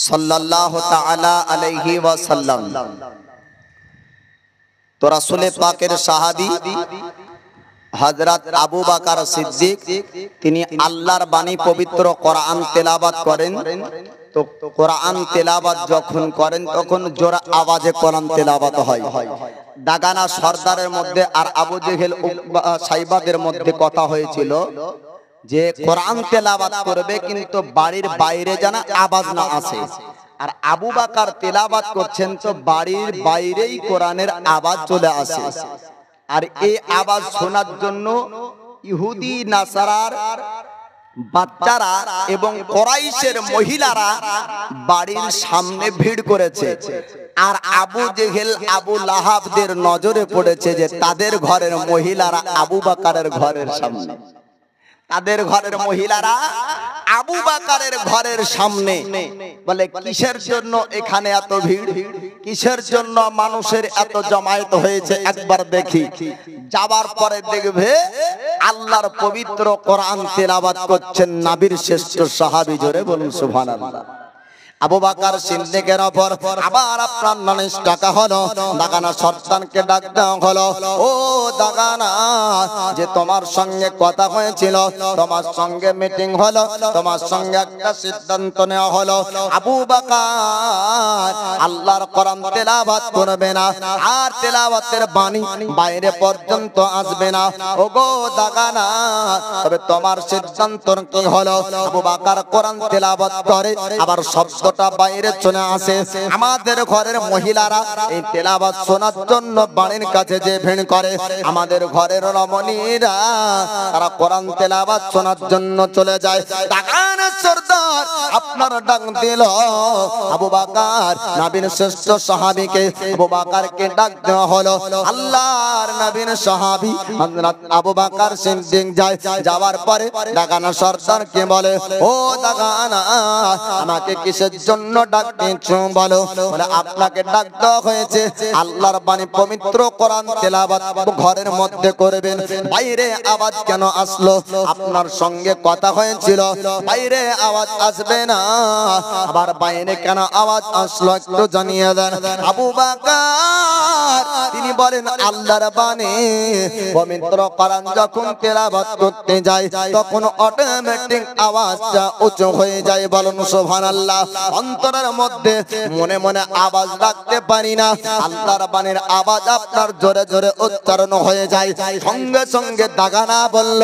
সাল্লাল্লাহু তাআলা আলাইহি ওয়াসাল্লাম। তো রাসূল পাকের সাহাবী হযরত আবু বকর সিদ্দিক তিনি আল্লাহর বাণী পবিত্র কোরআন তেলাওয়াত করেন। তো কোরআন তেলাওয়াত যখন করেন তখন জোরে আওয়াজে কোরআন তেলাওয়াত হয়। দাগানা সর্দারের মধ্যে আর আবু জেহেল সাইবাদের মধ্যে কথা হয়েছিল যে কোরআন তেলাওয়াত করবে কিন্তু বাড়ির বাইরে যেন আওয়াজ না আসে। আর আবু বকর তেলাওয়াত করছেন তো বাড়ির বাইরেই কোরআনের আওয়াজ চলে আসে। আর এই আওয়াজ শোনার জন্য ইহুদি নাসারার বাচ্চারা এবং কুরাইশের মহিলারা বাড়ির সামনে ভিড় করেছে। আর আবু জেহেল আবু লাহাবদের নজরে পড়েছে যে তাদের ঘরের মহিলারা আবু বকরের ঘরের সামনে, তাদের ঘরের মহিলারা আবু বকরের ঘরের সামনে। বলে কিসের জন্য এখানে এত ভিড়, কিসের জন্য মানুষের এত জমায়েত হয়েছে একবার দেখি। যাবার পরে দেখবে আল্লাহর পবিত্র কোরআন তেলাওয়াত করছেন নবীর শ্রেষ্ঠ সাহাবী, জোরে বলুন সুবহানাল্লাহ। আবু বকর সিদ্দিকের উপর আবার আপনার নালিশ ডাকা হলো। দাগানা সর্দারকে ডাক দেওয়া হলো, ও দাগানা, যে তোমার সঙ্গে কথা হয়েছিল, তোমার সঙ্গে মিটিং হলো, তোমার সঙ্গে একটা সিদ্ধান্ত নেওয়া হলো, আবু বকর আল্লাহর কোরআন তেলাওয়াত করবে না, আর তেলাওয়াতের বাণী বাইরে পর্যন্ত আসবে না। ওগো দাগানা, তবে তোমার সিদ্ধান্ত কি হলো? আবু বকর কোরআন তেলাওয়াত করে আবার শব্দ বাইরে চলে আসে। আমাদের ঘরের মহিলারা এই তেলাওয়াত শোনার জন্য বাড়ির কাছে যে ভিড় করে, আমাদের ঘরের রমণীরা তারা কোরআন তেলাওয়াত শোনার জন্য চলে যায়। দাগানা সর্দার আপনার ডাক দিল আবু বকর, নবীর শ্রেষ্ঠ সাহাবীকে আবু বকরকে ডাক দেওয়া হলো। আল্লাহর নবীর সাহাবী হযরত আবু বকর সিদ্দিক যায়। যাওয়ার পরে দাগানা সর্দারকে বলে, ও দাগানা, আমাকে কিসের জন্য ডাক দিয়েছো বলো? বলে আপনাকে ডাক দেওয়া হয়েছে আল্লাহর বাণী পবিত্র কোরআন তেলাওয়াত ঘরের মধ্যে করবেন, বাইরে আওয়াজ কেন আসলো? আপনার সঙ্গে কথা হয়েছিল বাইরে আওয়াজ আসবে না, আবার বাইরে কেন আওয়াজ আসলো একটু জানিয়ে দেন। আবু বকর তিনি বলেন, আল্লাহর বাণী পবিত্র কোরআন যখন তেলাওয়াত করতে যায় তখন অটোমেটিক আওয়াজটা উঁচু হয়ে যায়, বলুন সুবহানাল্লাহ। অন্তরের মধ্যে মনে মনে আওয়াজ রাখতে পারি না, আল্লাহর বাণীর আওয়াজ আপনার জোরে জোরে উচ্চারণ হয়ে যায়। সঙ্গে সঙ্গে দাগানা বলল,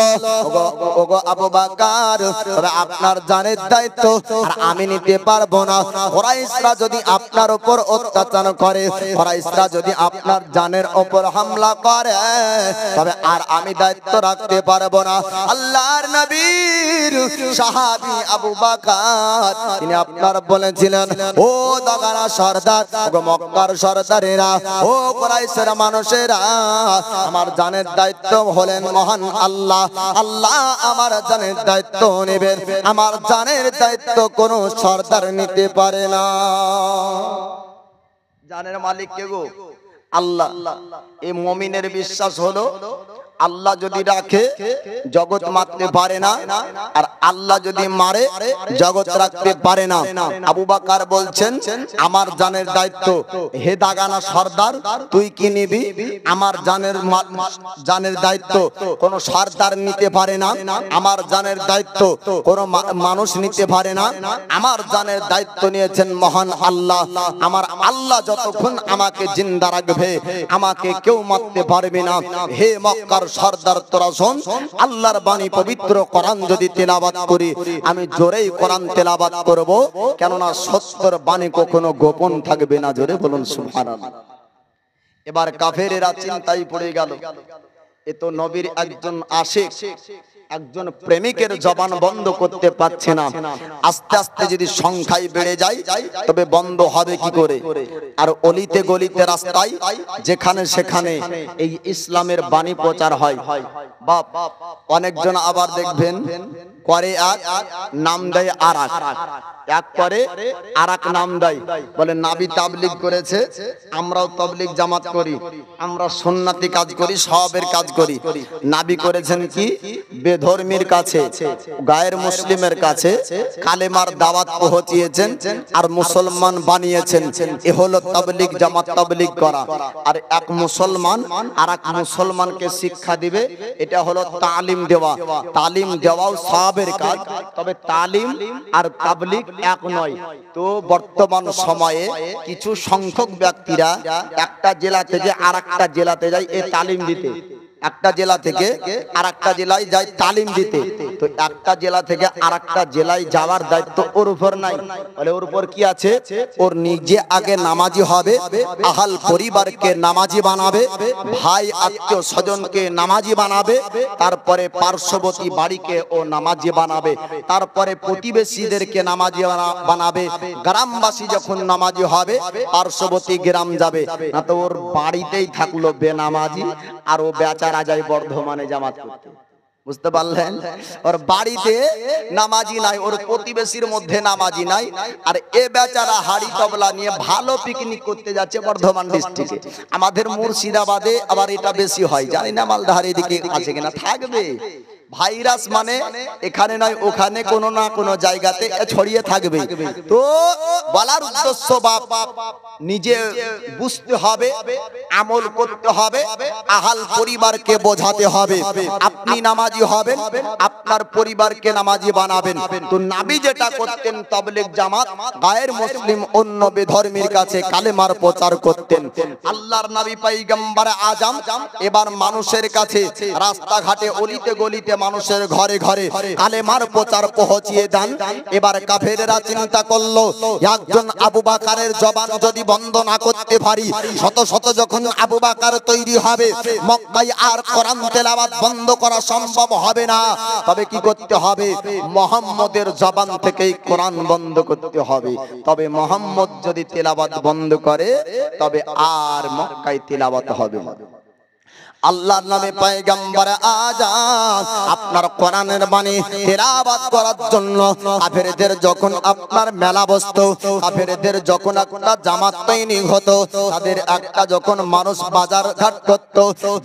ওগো আবু বকর, তবে আপনার জানের দায়িত্ব আর আমি নিতে পারবো না। কুরাইশরা যদি আপনার উপর অত্যাচার করে, কুরাইশরা যদি আপনার জানের উপর হামলা করে, তবে আর আমি দায়িত্ব রাখতে পারবো না। আল্লাহর নবীর সাহাবী আবু বকর তিনি আপনার বলেছিলেন, ও দাগানা সর্দার, ও মক্কার সর্দারেরা, ও কুরাইশের মানুষেরা, আমার জানের দায়িত্ব হলেন মহান আল্লাহ। আল্লাহ আমার জানের দায়িত্ব নেবেন, আমার জানের দায়িত্ব কোনো সর্দার নিতে পারে না। জানের মালিক কে গো? আল্লাহ। এই মুমিনের বিশ্বাস হলো আল্লাহ যদি রাখে জগৎ মারতে পারে না, আর আল্লাহ যদি মারে জগৎ রাখতে পারে না। আবু বকর বলছেন, আমার জানের দায়িত্ব, হে দাগানা সর্দার তুই কি নিবি? আমার জানের দায়িত্ব কোন সর্দার নিতে পারে না, আমার জানের দায়িত্ব কোন মানুষ নিতে পারে না, আমার জানের দায়িত্ব নিয়েছেন মহান আল্লাহ। আমার আল্লাহ যতক্ষণ আমাকে জিন্দা রাখবে আমাকে কেউ মারতে পারবে না। হে মক্কার সর্দার তোরা শোন, আল্লাহর বাণী পবিত্র কোরআন যদি তেলাওয়াত করি, আমি জোরেই কোরআন তেলাওয়াত করব, কেননা সত্যের বাণী কখনো গোপন থাকবে না, জোরে বলুন সুবহানাল্লাহ। এবার কাফেরেরা চিন্তায় পড়ে গেল, এ তো নবীর একজন আশিক, একজন প্রেমিকের জবান বন্ধ করতে পারছে না, আস্তে আস্তে যদি সংখ্যায় বেড়ে যায় তবে বন্ধ হবে কি করে? আর অলিতে গলিতে রাস্তায় যেখানে সেখানে এই ইসলামের বাণী প্রচার হয়। বাপ অনেকজন আবার দেখবেন করে এক নাম দেয় আর এক করে আর এক নাম দেয়, বলে নাবি তাবলিগ করেছে, আমরাও তাবলিগ জামাত করি, আমরা সুন্নাতি কাজ করি, সওয়াবের কাজ করি। নাবি করেছেন কি? বেধর্মীর কাছে, গায়ের মুসলিমের কাছে কালেমার দাওয়াত পৌঁছিয়েছেন আর মুসলমান বানিয়েছেন। এ হলো তাবলিগ জামাত, তাবলিগ করা। আর এক মুসলমান আর এক মুসলমানকে শিক্ষা দিবে, এটা হলো তালিম দেওয়া। তালিম দেওয়াও সওয়াবের কাজ, তবে তালিম আর তাবলিগ এক নয়। তো বর্তমান সময়ে কিছু সংখ্যক ব্যক্তিরা একটা জেলা থেকে আরেকটা জেলাতে যায় এই তালিম দিতে, একটা জেলা থেকে আরেকটা জেলায় যায় তালিম দিতে। তো একটা জেলা থেকে আরেকটা জেলায় যাওয়ার দায়িত্ব ওর উপর নাই, বলে ওর উপর কি আছে? ওর নিজে আগে নামাজি হবে, আহাল পরিবারকে নামাজি বানাবে, ভাই আত্মীয় স্বজনকে নামাজি বানাবে, তারপরে পার্শ্ববর্তী বাড়িকে ও নামাজি বানাবে, তারপরে প্রতিবেশীদেরকে নামাজি বানাবে। গ্রামবাসী যখন নামাজি হবে পার্শ্ববর্তী গ্রাম যাবে, না তো ওর বাড়িতেই থাকলো বেনামাজি আর ও বেচারা যায় বর্ধমানে জামাত করতে। বুঝতে পারলেন? ওর বাড়িতে নামাজি নাই, ওর প্রতিবেশীর মধ্যে নামাজি নাই, আর এ বেচারা হাড়ি তবলা নিয়ে ভালো পিকনিক করতে যাচ্ছে বর্ধমান ডিস্ট্রিক্টে। আমাদের মুর্শিদাবাদে আবার এটা বেশি হয়, জানি না মালদার এদিকে আছে কিনা, থাকবে। ভাইরাস মানে এখানে নয় ওখানে কোনো না কোনো জায়গাতে ছড়িয়ে থাকবে। তো বলার উদ্দেশ্য বাপ নিজে বুঝতে হবে, আমল করতে হবে, আহাল পরিবারকে বোঝাতে হবে। আপনি নামাজি হবেন, আপনার পরিবারকে নামাজি বানাবেন। তো নবী যেটা করতেন তাবলীগ জামাত, গায়ের মুসলিম অন্য বেধর্মীর কাছে কালেমার প্রচার করতেন। আল্লাহর নবী পয়গম্বর আজম এবার মানুষের কাছে রাস্তাঘাটে অলিতে গলিতে মানুষের ঘরে ঘরে কালেমার প্রচার পৌঁছিয়ে দেন। এবার কাফেররা চিন্তা করলো একজন আবু বকরের জবান যদি বন্ধ না করতে পারি, শত শত যখন আবু বকর তৈরি হবে মক্কায় আর কোরআন তেলাওয়াত বন্ধ করা সম্ভব হবে না। তবে কি করতে হবে? মুহাম্মদের জবান থেকেই কোরআন বন্ধ করতে হবে। তবে মুহাম্মদ যদি তেলাওয়াত বন্ধ করে তবে আর মক্কায় তেলাওয়াত হবে না। আল্লাহর নামে পয়গম্বর আজান আপনার কোরআনের বাণী তেলাওয়াত করার জন্য কাফেরদের যখন আপনার মেলা বসতো, কাফেরদের যখন একটা জামাত তৈরি হতো, তাদের একটা যখন মানুষ বাজার ঘাট করত,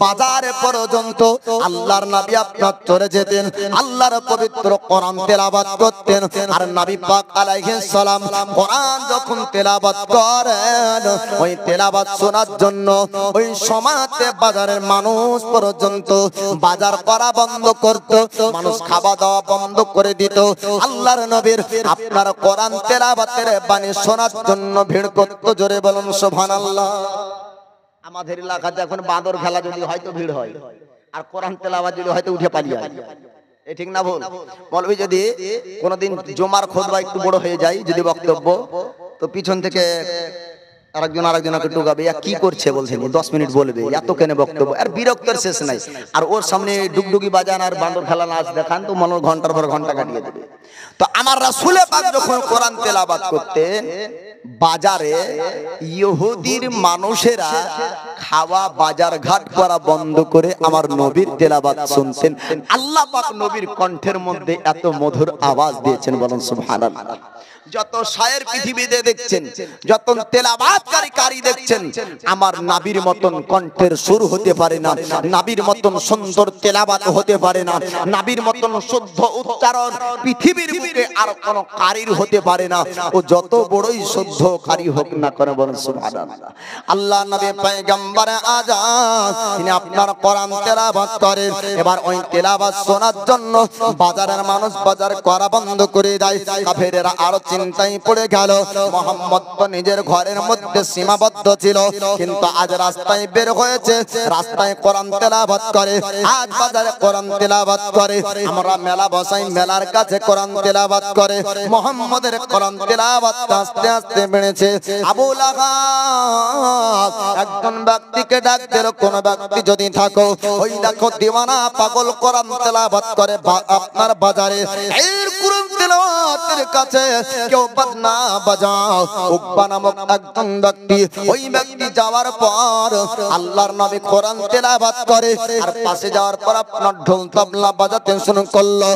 বাজারে পর্যন্ত আল্লাহর নবী আপনার চলে যেতেন, আল্লাহর পবিত্র কোরআন তেলাওয়াত করতেন। আর নবী পাক আলাইহিস সালাম কোরআন যখন তেলাওয়াত করেন, ওই তেলাওয়াত শোনার জন্য ওই সময়তে বাজারের মানুষ পর্যন্ত বাজার করা বন্ধ করত, মানুষ খাওয়া দাওয়া বন্ধ করে দিত। আল্লাহর নবীর আপনার কোরআন তেলাওয়াতের বাণী শোনার জন্য ভিড় করত। জোরে বলুন সুবহানাল্লাহ। আমাদের এলাকাতে এখন বাঁদর খেলা যদি হয়তো ভিড় হয়, আর কোরআন তেলাওয়াত যদি হয়তো উঠে পালিয়ে যায়, এ ঠিক না ভুল? মৌলভী যদি কোনোদিন জুমার খুতবা একটু বড় হয়ে যায়, যদি বক্তব্য, তো পিছন থেকে আরেকজনকে টুকাবে, কি করছে বলছেন, 10 মিনিট বলবে, এত কেন বক্তব্য, আর বিরক্তের শেষ নাই। আর ওর সামনে ডুগডুগি বাজান আর বান্দর খেলা নাচ দেখান, তো মনে ঘন্টার পর ঘন্টা কাটিয়ে দেবে। তো আমার রাসূল পাক যখন কোরআন তেলাওয়াত করতেন, বাজারে ইহুদির মানুষেরা খাওয়া বাজার ঘাট করা বন্ধ করে আমার নবীর তেলাওয়াত শুনতেন। আল্লাহ পাক নবীর কণ্ঠের মধ্যে এত মধুর আওয়াজ দিয়েছেন, বলুন সুবহানাল্লাহ। যত শায়ের পৃথিবীতে দেখছেন, যত তেলাওয়াতকারী কারি দেখছেন, আমার নবীর মতন কণ্ঠের সুর হতে পারে না, নবীর মতন সুন্দর তেলাওয়াত হতে পারে না, নবীর মতন শুদ্ধ উচ্চারণ পৃথিবীর বুকে আর কোন কারির হতে পারে না। ও যত বড়ই শুদ্ধ কারি হোক না কেন, বলুন সুবহানাল্লাহ। আল্লাহ নবী পয়গম্বর আজান তিনি আপনার কোরআন তেলাওয়াত করেন। এবার ওই তেলাওয়াত শোনার জন্য বাজারের মানুষ বাজার করা বন্ধ করে দেয়। কাফেররা আরো চিন্তায় পড়ে গেল। মুহাম্মদ তো নিজের ঘরের মধ্যে সীমাবদ্ধ ছিল, কিন্তু আজ রাস্তায় বের হয়েছে, রাস্তায় কোরআন তেলাওয়াত করে, আজ বাজারে কোরআন তেলাওয়াত করে। আমরা মেলা বসাই, মেলার কাছে কোরআন তেলাওয়াত করে। মুহাম্মদের কোরআন তেলাওয়াত আস্তে আস্তে বেড়েছে। আবু লাহাব একজন ব্যক্তিকে ডাক দিল, কোন ব্যক্তি যদি থাকো, ওই দেখো দিওয়ানা পাগল কোরআন তেলাওয়াত করে আপনার বাজারে, এর কোরআন তেলাওয়াতের কাছে কেউ বাজনা বাজাও। উকবা নামক একজন ব্যক্তি, ওই ব্যক্তি যাওয়ার পর আল্লাহর নবী কোরআন তেলাওয়াত করে, আর পাশে যাওয়ার পর আপনার ঢোল তবলা বাজাতে শুরু করলো,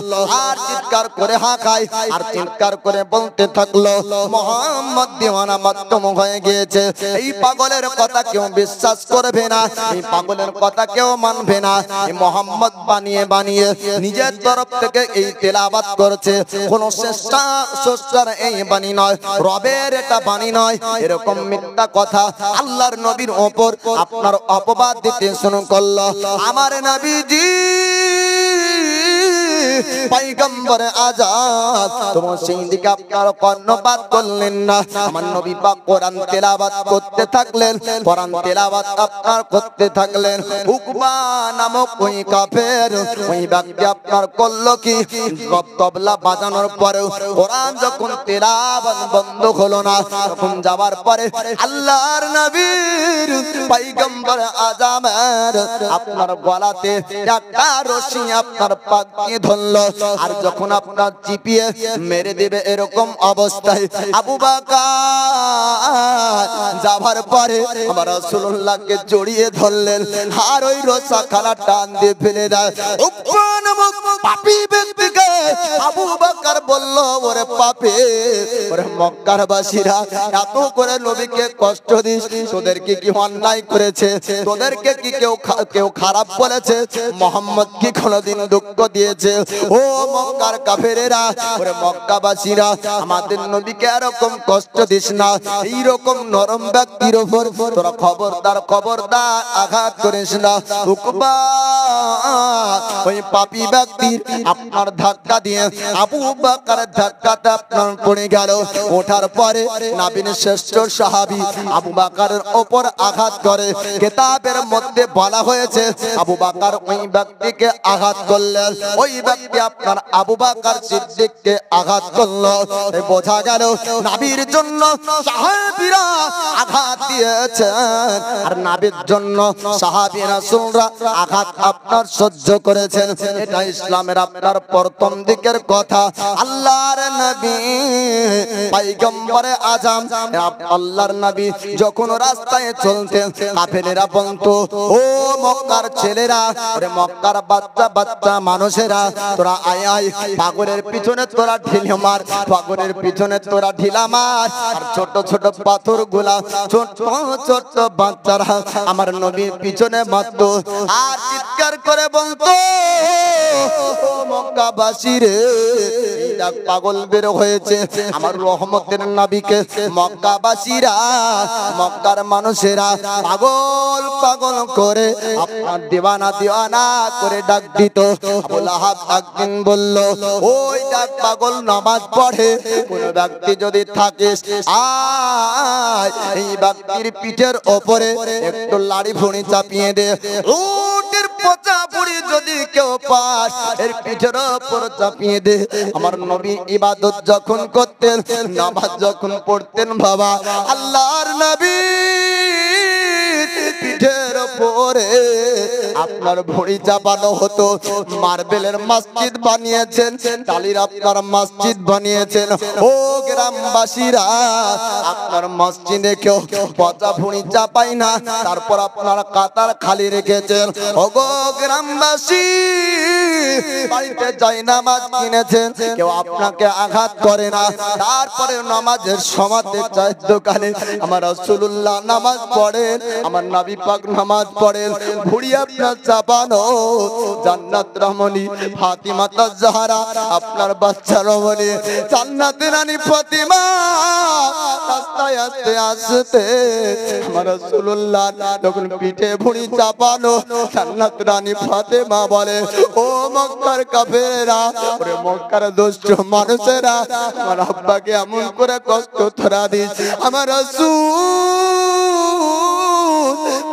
আর চিৎকার করে হাঁকায়, আর চিৎকার করে বলতে থাকলো, মোহাম্মদ দিওয়ানা মাধ্যম হয়ে গিয়েছে। এই পাগলের কথা কেউ বিশ্বাস করবে না, এই পাগলের কথা কেউ মানবে না। এই মোহাম্মদ বানিয়ে বানিয়ে নিজের তরফ থেকে এই তেলাওয়াত করছে, কোন স্রষ্টার এই বাণী নয়, রবের এটা বাণী নয়। এরকম মিথ্যা কথা আল্লাহর নবীর ওপর আপনার অপবাদ দিতে শুরু করলো। আমার নবীজি পয়গম্বর আজাদ, তোমার সেই দিকে আপনার কর্ণপাত করলেন না। আমার নবী পাক কোরআন তেলাওয়াত করতে থাকলেন, কোরআন তেলাওয়াত আপনার করতে থাকলেন। উকবা নামক ওই কাফের, ওই ব্যক্তি আপনার করলো কি, তবলা বাজানোর পরেও কোরআন যখন তেলাওয়াত বন্ধ হলো না, তখন যাওয়ার পরে আল্লাহর নবীর পয়গম্বর আজমের আপনার গলাতে একটা রশি আপনার পাক দিয়ে ধরলো, আর যখন আপনার চিপিয়ে মেরে দেবে এরকম অবস্থায় আবু বকর যাবার পরে আমার রাসূলুল্লাহকে জড়িয়ে ধরলেন, আর ওই রশা খালা টান দিয়ে ফেলে দেয়। উকবা নামক পাপী ব্যক্তিকে আবু বকর বলল, ওরে পাপী, ওরে মক্কার বাসীরা, এত করে নবীকে কষ্ট দিস, তোদেরকে কি অন্যায় করেছে? তোদেরকে কি কেউ খারাপ বলেছে? মোহাম্মদ কি কোনোদিন দুঃখ দিয়েছে? ও মক্কার কাফেরেরা, ওরে মক্কাবাসীরা, আমাদের নবীকে এরকম কষ্ট দিস না। এইরকম নরম ব্যক্তির উপর তোরা খবরদার খবরদার আঘাত করিস না। উকবা ওই পাপী ব্যক্তির আপনার ধাক্কা দিয়ে আবু বকরের ধাক্কাতে আপনার পড়ে গেল। ওঠার পরে নবীর শ্রেষ্ঠ সাহাবী আবু বকরের উপর আঘাত করে। কিতাবের মধ্যে বলা হয়েছে আবু বকর ওই ব্যক্তিকে আঘাত করলেন, ওই ব্যক্তি আপনার আবু বকর সিদ্দিককে আঘাত করলো। বোঝা গেল নবীর জন্য সাহাবীরা আঘাত দিয়েছেন, আর নবীর জন্য সাহাবী রাসূলরা আঘাত আপনার সহ্য করেছেন। এটা ইসলামের আপনার প্রথম দিকের কথা। আল্লাহর নবী পয়গম্বরে আজম আল্লাহর নবী যখন রাস্তায় চলতেন, কাফেরেরা বলতো, ও মক্কার ছেলেরা, ওরে মক্কার বাচ্চা বাচ্চা মানুষেরা, তোরা আয় আয়, পাগলের পিছনে তোরা ঢিলা মার, পাগলের পিছনে তোরা ঢিলা মার। আর ছোট ছোট পাথর গুলা ছোট ছোট বাচ্চারা আমার নবীর পিছনে মারতো, আর চিৎকার করে বলতো, ও মক্কাবাসী রে, পাগল বের হয়েছে আমার রহমতের নবীকে। মক্কাবাসীরা, মক্কার মানুষেরা পাগল পাগল করে আপনার দিওয়ানা দিওয়ানা করে ডাক দিত। আবু লাহাব একদিন বলল, ওই ডাক পাগল নামাজ পড়ে, কোন ব্যক্তি যদি থাকিস আয়, এই ব্যক্তির পিঠের ওপরে একটু লাড়ি ভুঁড়ি চাপিয়ে দে। উটের পচা ভুঁড়ি যদি কেউ পাস, এর পিঠের ওপর চাপিয়ে দে। আমার নবী ইবাদত যখন করতেন, নামাজ যখন পড়তেন, বাবা আল্লাহর নবী পিঠের উপরে আপনার ভুঁড়ি চাপানো হতো। মার্বেলের মসজিদ বানিয়েছেন, টালির আপনার মসজিদ বানিয়েছেন। ও গ্রামবাসীরা, আপনার মসজিদে কেউ পচা ভুঁড়ি চাপাই না, তারপর আপনার কাতার খালি রেখেছেন। ও গো গ্রামবাসী, বাড়িতে যাই নামাজ কিনেছেন, কেউ আপনাকে আঘাত করে না। তারপরে নামাজের সমাতে চায়ের দোকানে আমার রাসূলুল্লাহ নামাজ পড়েন, আমার নবী পাক নামাজ পড়েন, ভুঁড়ি আপনার চাপানো। জান্নাত রমণী ফাতিমা তাজহারা, আপনার বাচ্চা রমণী জান্নাতের রানী ফাতিমা রাস্তায় আসতে আসতে আমার রাসূলুল্লাহ তখন পিঠে ভুঁড়ি চাপানো। জান্নাত রানী ফাতিমা বলে, ও মক্কার কাফেরেরা, ওরে মক্কার দুষ্ট মানুষেরা, আমার আব্বাকে এমন করে কষ্ট তোরা দিস। আমার রাসূল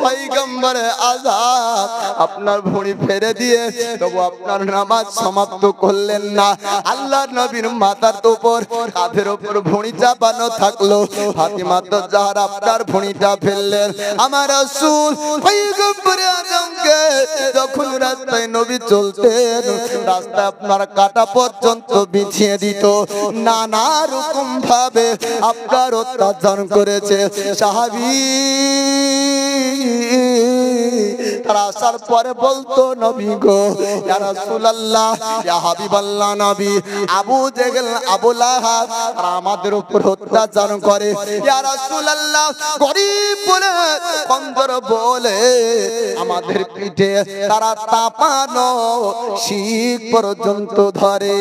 পয়গম্বরে আযম আপনার ভুঁড়ি ফেরে দিয়ে তবু আপনার নামাজ সমাপ্ত করলেন না। আল্লাহর নবীর মাথার উপর কাঁধের উপর ভুঁড়ি চাপানো থাকলো, ফাতিমা তো জাহরা আপনার ভুঁড়িটা ফেললেন। আমার রাসূল পয়গম্বরে আযমকে যখন রাস্তায় নবী চলতেন রাস্তা আপনার কাটা পর্যন্ত বিছিয়ে দিত, নানা রকম ভাবে আপনার অত্যাচার করেছে। সাহাবী তারা আসার পরে বলতো নবী গো ইয়া রাসূলুল্লাহ ইয়া হাবিবাল্লাহ নবী আবু জেহেল আবু লাহাব তারা আমাদের উপর অত্যাচার করে, ইয়া রাসূলুল্লাহ গরীব বলে কমজোর বলে আমাদের পিঠে তারা তাপানো শিক পর্যন্ত ধরে।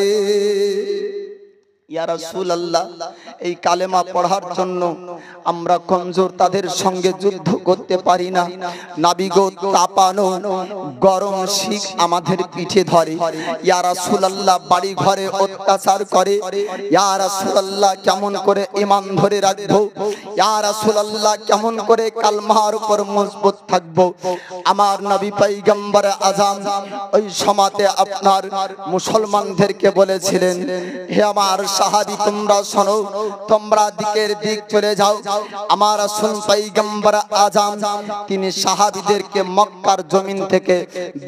ইয়া রাসূলুল্লাহ এই কালেমা পড়ার জন্য আমরা কমজোর, তাদের সঙ্গে যুদ্ধ করতে পারি না। নবী গো তাপানো গরম শিক আমাদের পিঠে ধরে। ইয়া রাসূলুল্লাহ বাড়ি ঘরে অত্যাচার করে। ইয়া রাসূলুল্লাহ কেমন করে ঈমান ধরে রাখবো? ইয়া রাসূলুল্লাহ কেমন করে কালমার উপর মজবুত থাকবো? আমার নবী পয়গম্বর আযম ওই সময়তে আপনার মুসলমানদেরকে বলেছিলেন, হে আমার সাহাবী তোমরা শোনো, তোমরা দিকের দিক চলে যাও। আমার রাসূল পয়গম্বর আযম তিনি সাহাবীদেরকে মক্কার জমিন থেকে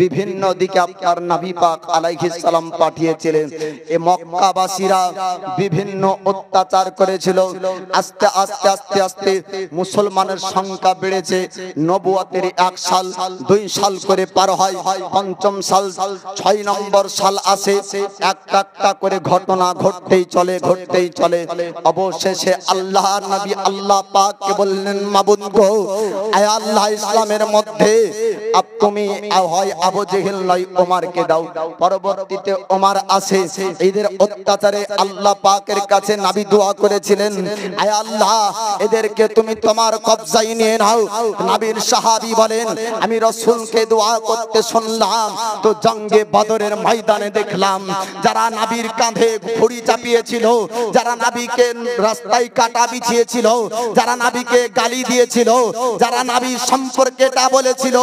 বিভিন্ন দিকে আপনার নবী পাক আলাইহিস সালাম পাঠিয়েছিলেন। এই মক্কাবাসীরা বিভিন্ন অত্যাচার করেছিল। আস্তে আস্তে আস্তে আস্তে মুসলমানের সংখ্যা বেড়েছে। নবুয়তের 1 সাল 2 সাল করে পার হয়, 5ম সাল 6 নম্বর সাল আসে, একটা একটা করে ঘটনা ঘটতেই চলে ঘটতেই চলে। অবশেষে আল্লাহর নবী আল্লাহ পাককে বললেন, মাবুদ গো আয় আল্লাহ ইসলামের মধ্যে তুমি হয় আবু জেহেল নয় ওমরকে দাও। পরবর্তীতে ওমর আসে। এদের অত্যাচারে আল্লাহ পাকের কাছে নবী দোয়া করেছিলেন, আয় আল্লাহ এদেরকে তুমি তোমার কবজায় নিয়ে নাও। নবীর সাহাবী বলেন, আমি রাসূলকে দোয়া করতে শুনলাম তো জঙ্গে বদরের ময়দানে দেখলাম যারা নবীর কাঁধে ঘুড়ি চাপিয়েছিল, যারা নবীকে রাস্তায় কাটা বিছিয়েছিল, যারা নবীকে গালি দিয়েছিল, যারা নবীর সম্পর্কে তা বলেছিল,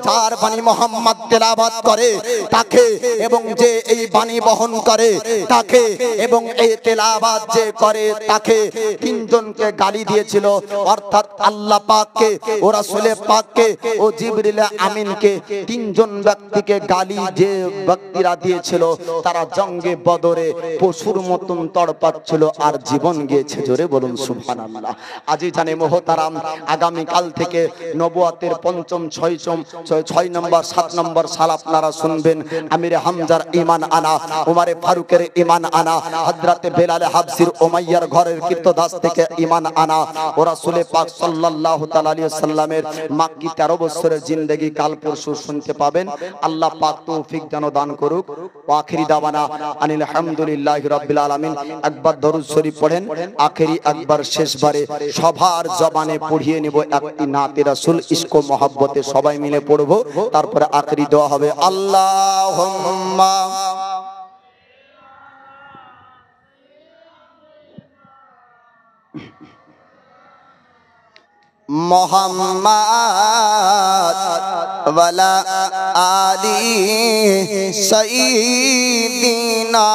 যার বাণী মুহাম্মদ তেলাওয়াত করে তাকে এবং যে এই বাণী বহন করে তাকে এবং এই তেলাওয়াত যে করে তাকে, তিনজনকে গালি দিয়েছিল। অর্থাৎ আল্লাহ পাককে ও রাসূল পাককে ও জিবরিল আমিনকে, তিনজন ব্যক্তিকে গালি যে ব্যক্তিরা দিয়েছিল তারা জঙ্গে বদরে পশুর মতন তড়পাচ্ছিল আর জীবন গিয়েছে। জোরে বলুন সুবহানাল্লাহ। আজি জানে মোহতারাম, আগামী কাল থেকে নবুয়তের 5ম 6 নম্বর 7 নম্বর সাল আপনারা শুনবেন। আমিরে হামজার ঈমান আনা, উমারে ফারুকের ঈমান আনা, হযরতে বেলাল হাবসির উমাইয়ার ঘরের কীর্তদাস থেকে ঈমান আনা ও রাসূল পাক সাল্লাল্লাহু তাআলা আলাইহি সাল্লামের মাক্কি 13 বছরের জিন্দেগি কাল পরশু শুনতে পাবেন। আল্লাহ পাক তৌফিক যেন দান করুক। ওয়া আখিরি দাওয়ানা আনিল হামদুলিল্লাহি রাব্বিল আলামিন। একবার দরুদ শরীফ পড়েন, আখেরি একবার শেষবারে সবার জবানে পড়িয়ে নেব একটি নাতে রাসূল ইশক ও মহব্বতে সবাই মিলে পড়ব, তারপরে আখেরি দোয়া হবে। আল্লাহুম্মা মুহাম্মাদ ওয়ালা আলি সাইয়্যিদিনা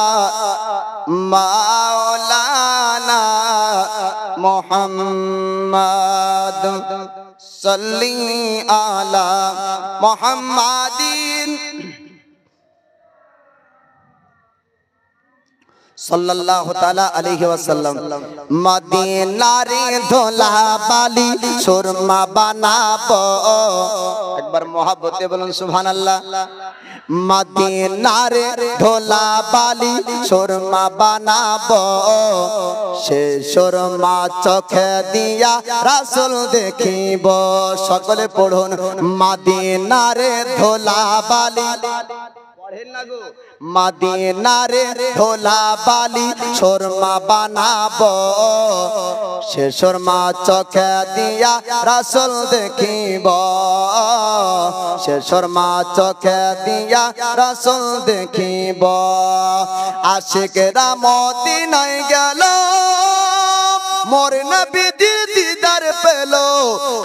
মাওলানা মুহাম্মাদ সাল্লি আলা মুহাম্মাদিন সাল্লাল্লাহু তাআলা আলাইহি ওয়াসাল্লাম। মদিনার ধোলা বালি সুরমা বানাবো, একবার মহব্বতে বলুন সুবহানাল্লাহ। মদিনার ধোলা বালি সুরমা বানাবো, সে সুরমা চোখে দিয়া রাসূল দেখিব। সকলে পড়ুন, মদিনার ধোলা বালি, মদিনার ধোলা বালি সুরমা বানাবো, সে সুরমা চোখে দিয়া রাসূল দেখিব, সে সুরমা চোখে দিয়া রাসূল দেখিব। আশিকরা মদিনায় গেল মোর নবীর দিদার দিদার পেল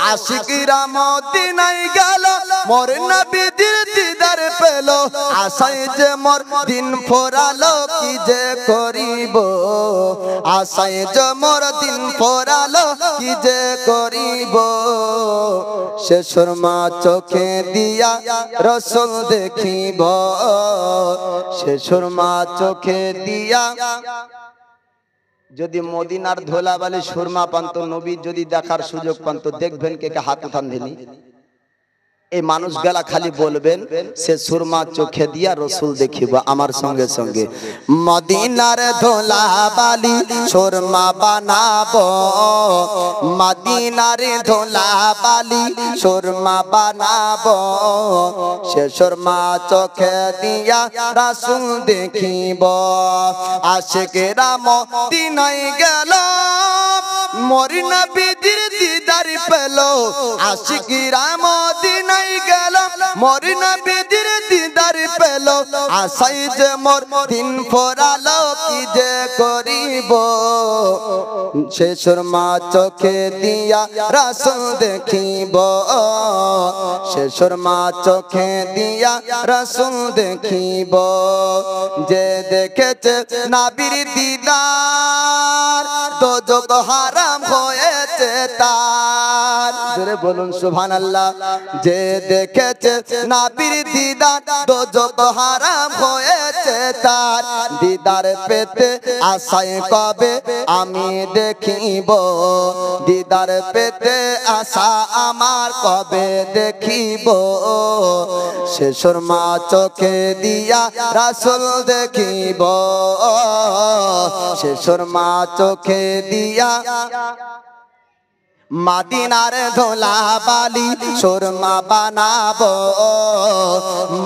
আশিকরা মদিনায় গেল মোর নবীজির দিদার পেল আশায় যে মোর দিন ফোরালো কি যে করিব আশায় যে মোর দিন ফোরালো কি যে করিব সে সুরমা চোখে দিয়া রসুল দেখিব সে সুরমা চোখে দিয়া যদি মদিনার ধোলাবালি সুরমা পান তো নবী যদি দেখার সুযোগ পান তো দেখবেন কে কে হাত উঠান দিনি এই মানুষগুলা খালি বলবেন সে সুরমা চোখে দিয়া রসুল দেখিব আমার সঙ্গে সঙ্গে মদিনার ধোলাবালি সুরমা বানাবো মদিনার ধোলাবালি সুরমা বানাবো সে সুরমা চোখে দিয়া রসুল দেখিব আশিকেরা মদিনায় গেল মোর নবীজির দিদার পেল আশিকরা মদিনায় গেল মোর নবীজির দিদার পেল আশায় যে মোর দিন ফোরালো কি যে করিব সে সুরমা চোখে দিয়া রসুল দেখিব সে সুরমা চোখে দিয়া রসুল দেখিব যে দেখেছে নবীর দিদার দোজখ হারাম হয়েছে তার জোরে বলুন সুবহানাল্লাহ যে দেখেছে নবীর দিদার দোজখ হারাম হয়েছে তার দিদার পেতে আশায় কবে আমি দেখিব দিদার পেতে আশা আমার কবে দেখিব সে সুরমা চোখে দিয়া রাসূল দেখিব সে সুরমা চোখে দিয়া মদিনার ধোলাবালি সুরমা বানাবো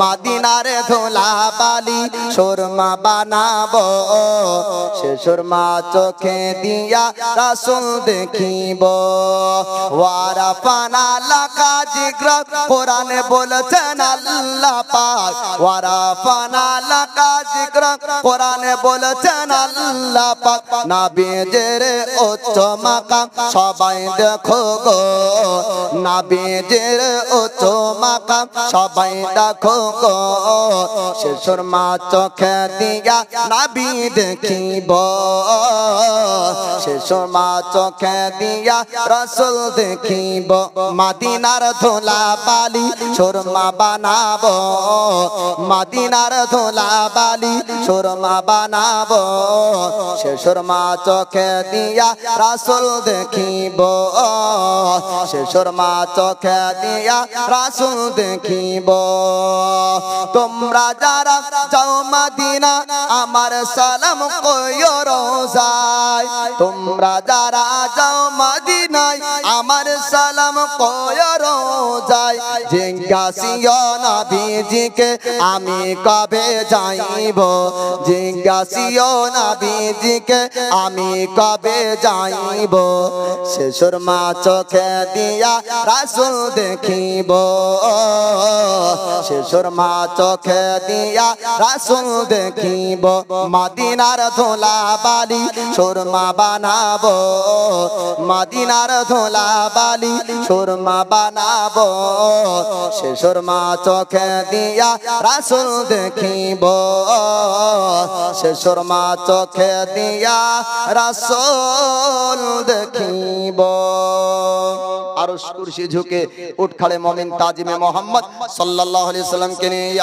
মদিনার ধোলাবালি সুরমা বানাবো সে সুরমা চোখে দিয়া রাসূল দেখিব ওয়ারাফানা লাকা জিক্র কোরআনে বলেছেন আল্লাহ পাক ওয়ারাফানা লাকা জিক্র কোরআনে বলেছেন আল্লাহ পাক নবীজির উচ্চ মাকাম সবাই দেখো গো নবীজির উচ্চ মাকাম সবাই দেখো গো সে সুরমা চোখে দিয়া নবী দেখিব সে সুরমা চোখে দিয়া রাসূল দেখিব মদিনার ধোলাবালি সুরমা বানাবো মদিনার ধোলাবালি সুরমা বানাবো সে সুরমা চোখে দিয়া রাসূল দেখিব সে সুরমা চোখে দিয়া রাসূল দেখিব তোমরা যারা যাও মদিনা আমার সালাম কইও রোজায় তোমরা যারা যাও মদিনায় আমার সালাম কইও রোজায় জিজ্ঞাসিও নবীজিকে আমি কবে যাইব জিজ্ঞাসিও নবীজিকে আমি কবে যাইব সে সুরমা চোখে দিয়া রাসূল দেখিব সে সুরমা চোখে দিয়া রাসূল দেখিব মদিনার ধোলাবালি সুরমা বানাবো মদিনার ধোলাবালি সুরমা বানাবো সে সুরমা চোখে দিয়া রাসূল দেখিব সে সুরমা চোখে দিয়া রাসূল দেখিব আরশ কুরসি ঝুঁকে উঠ খড়ে মুমিন তাজিমে মোহাম্মদ সাল্লাল্লাহু আলাইহি সাল্লাম কে নিয়ে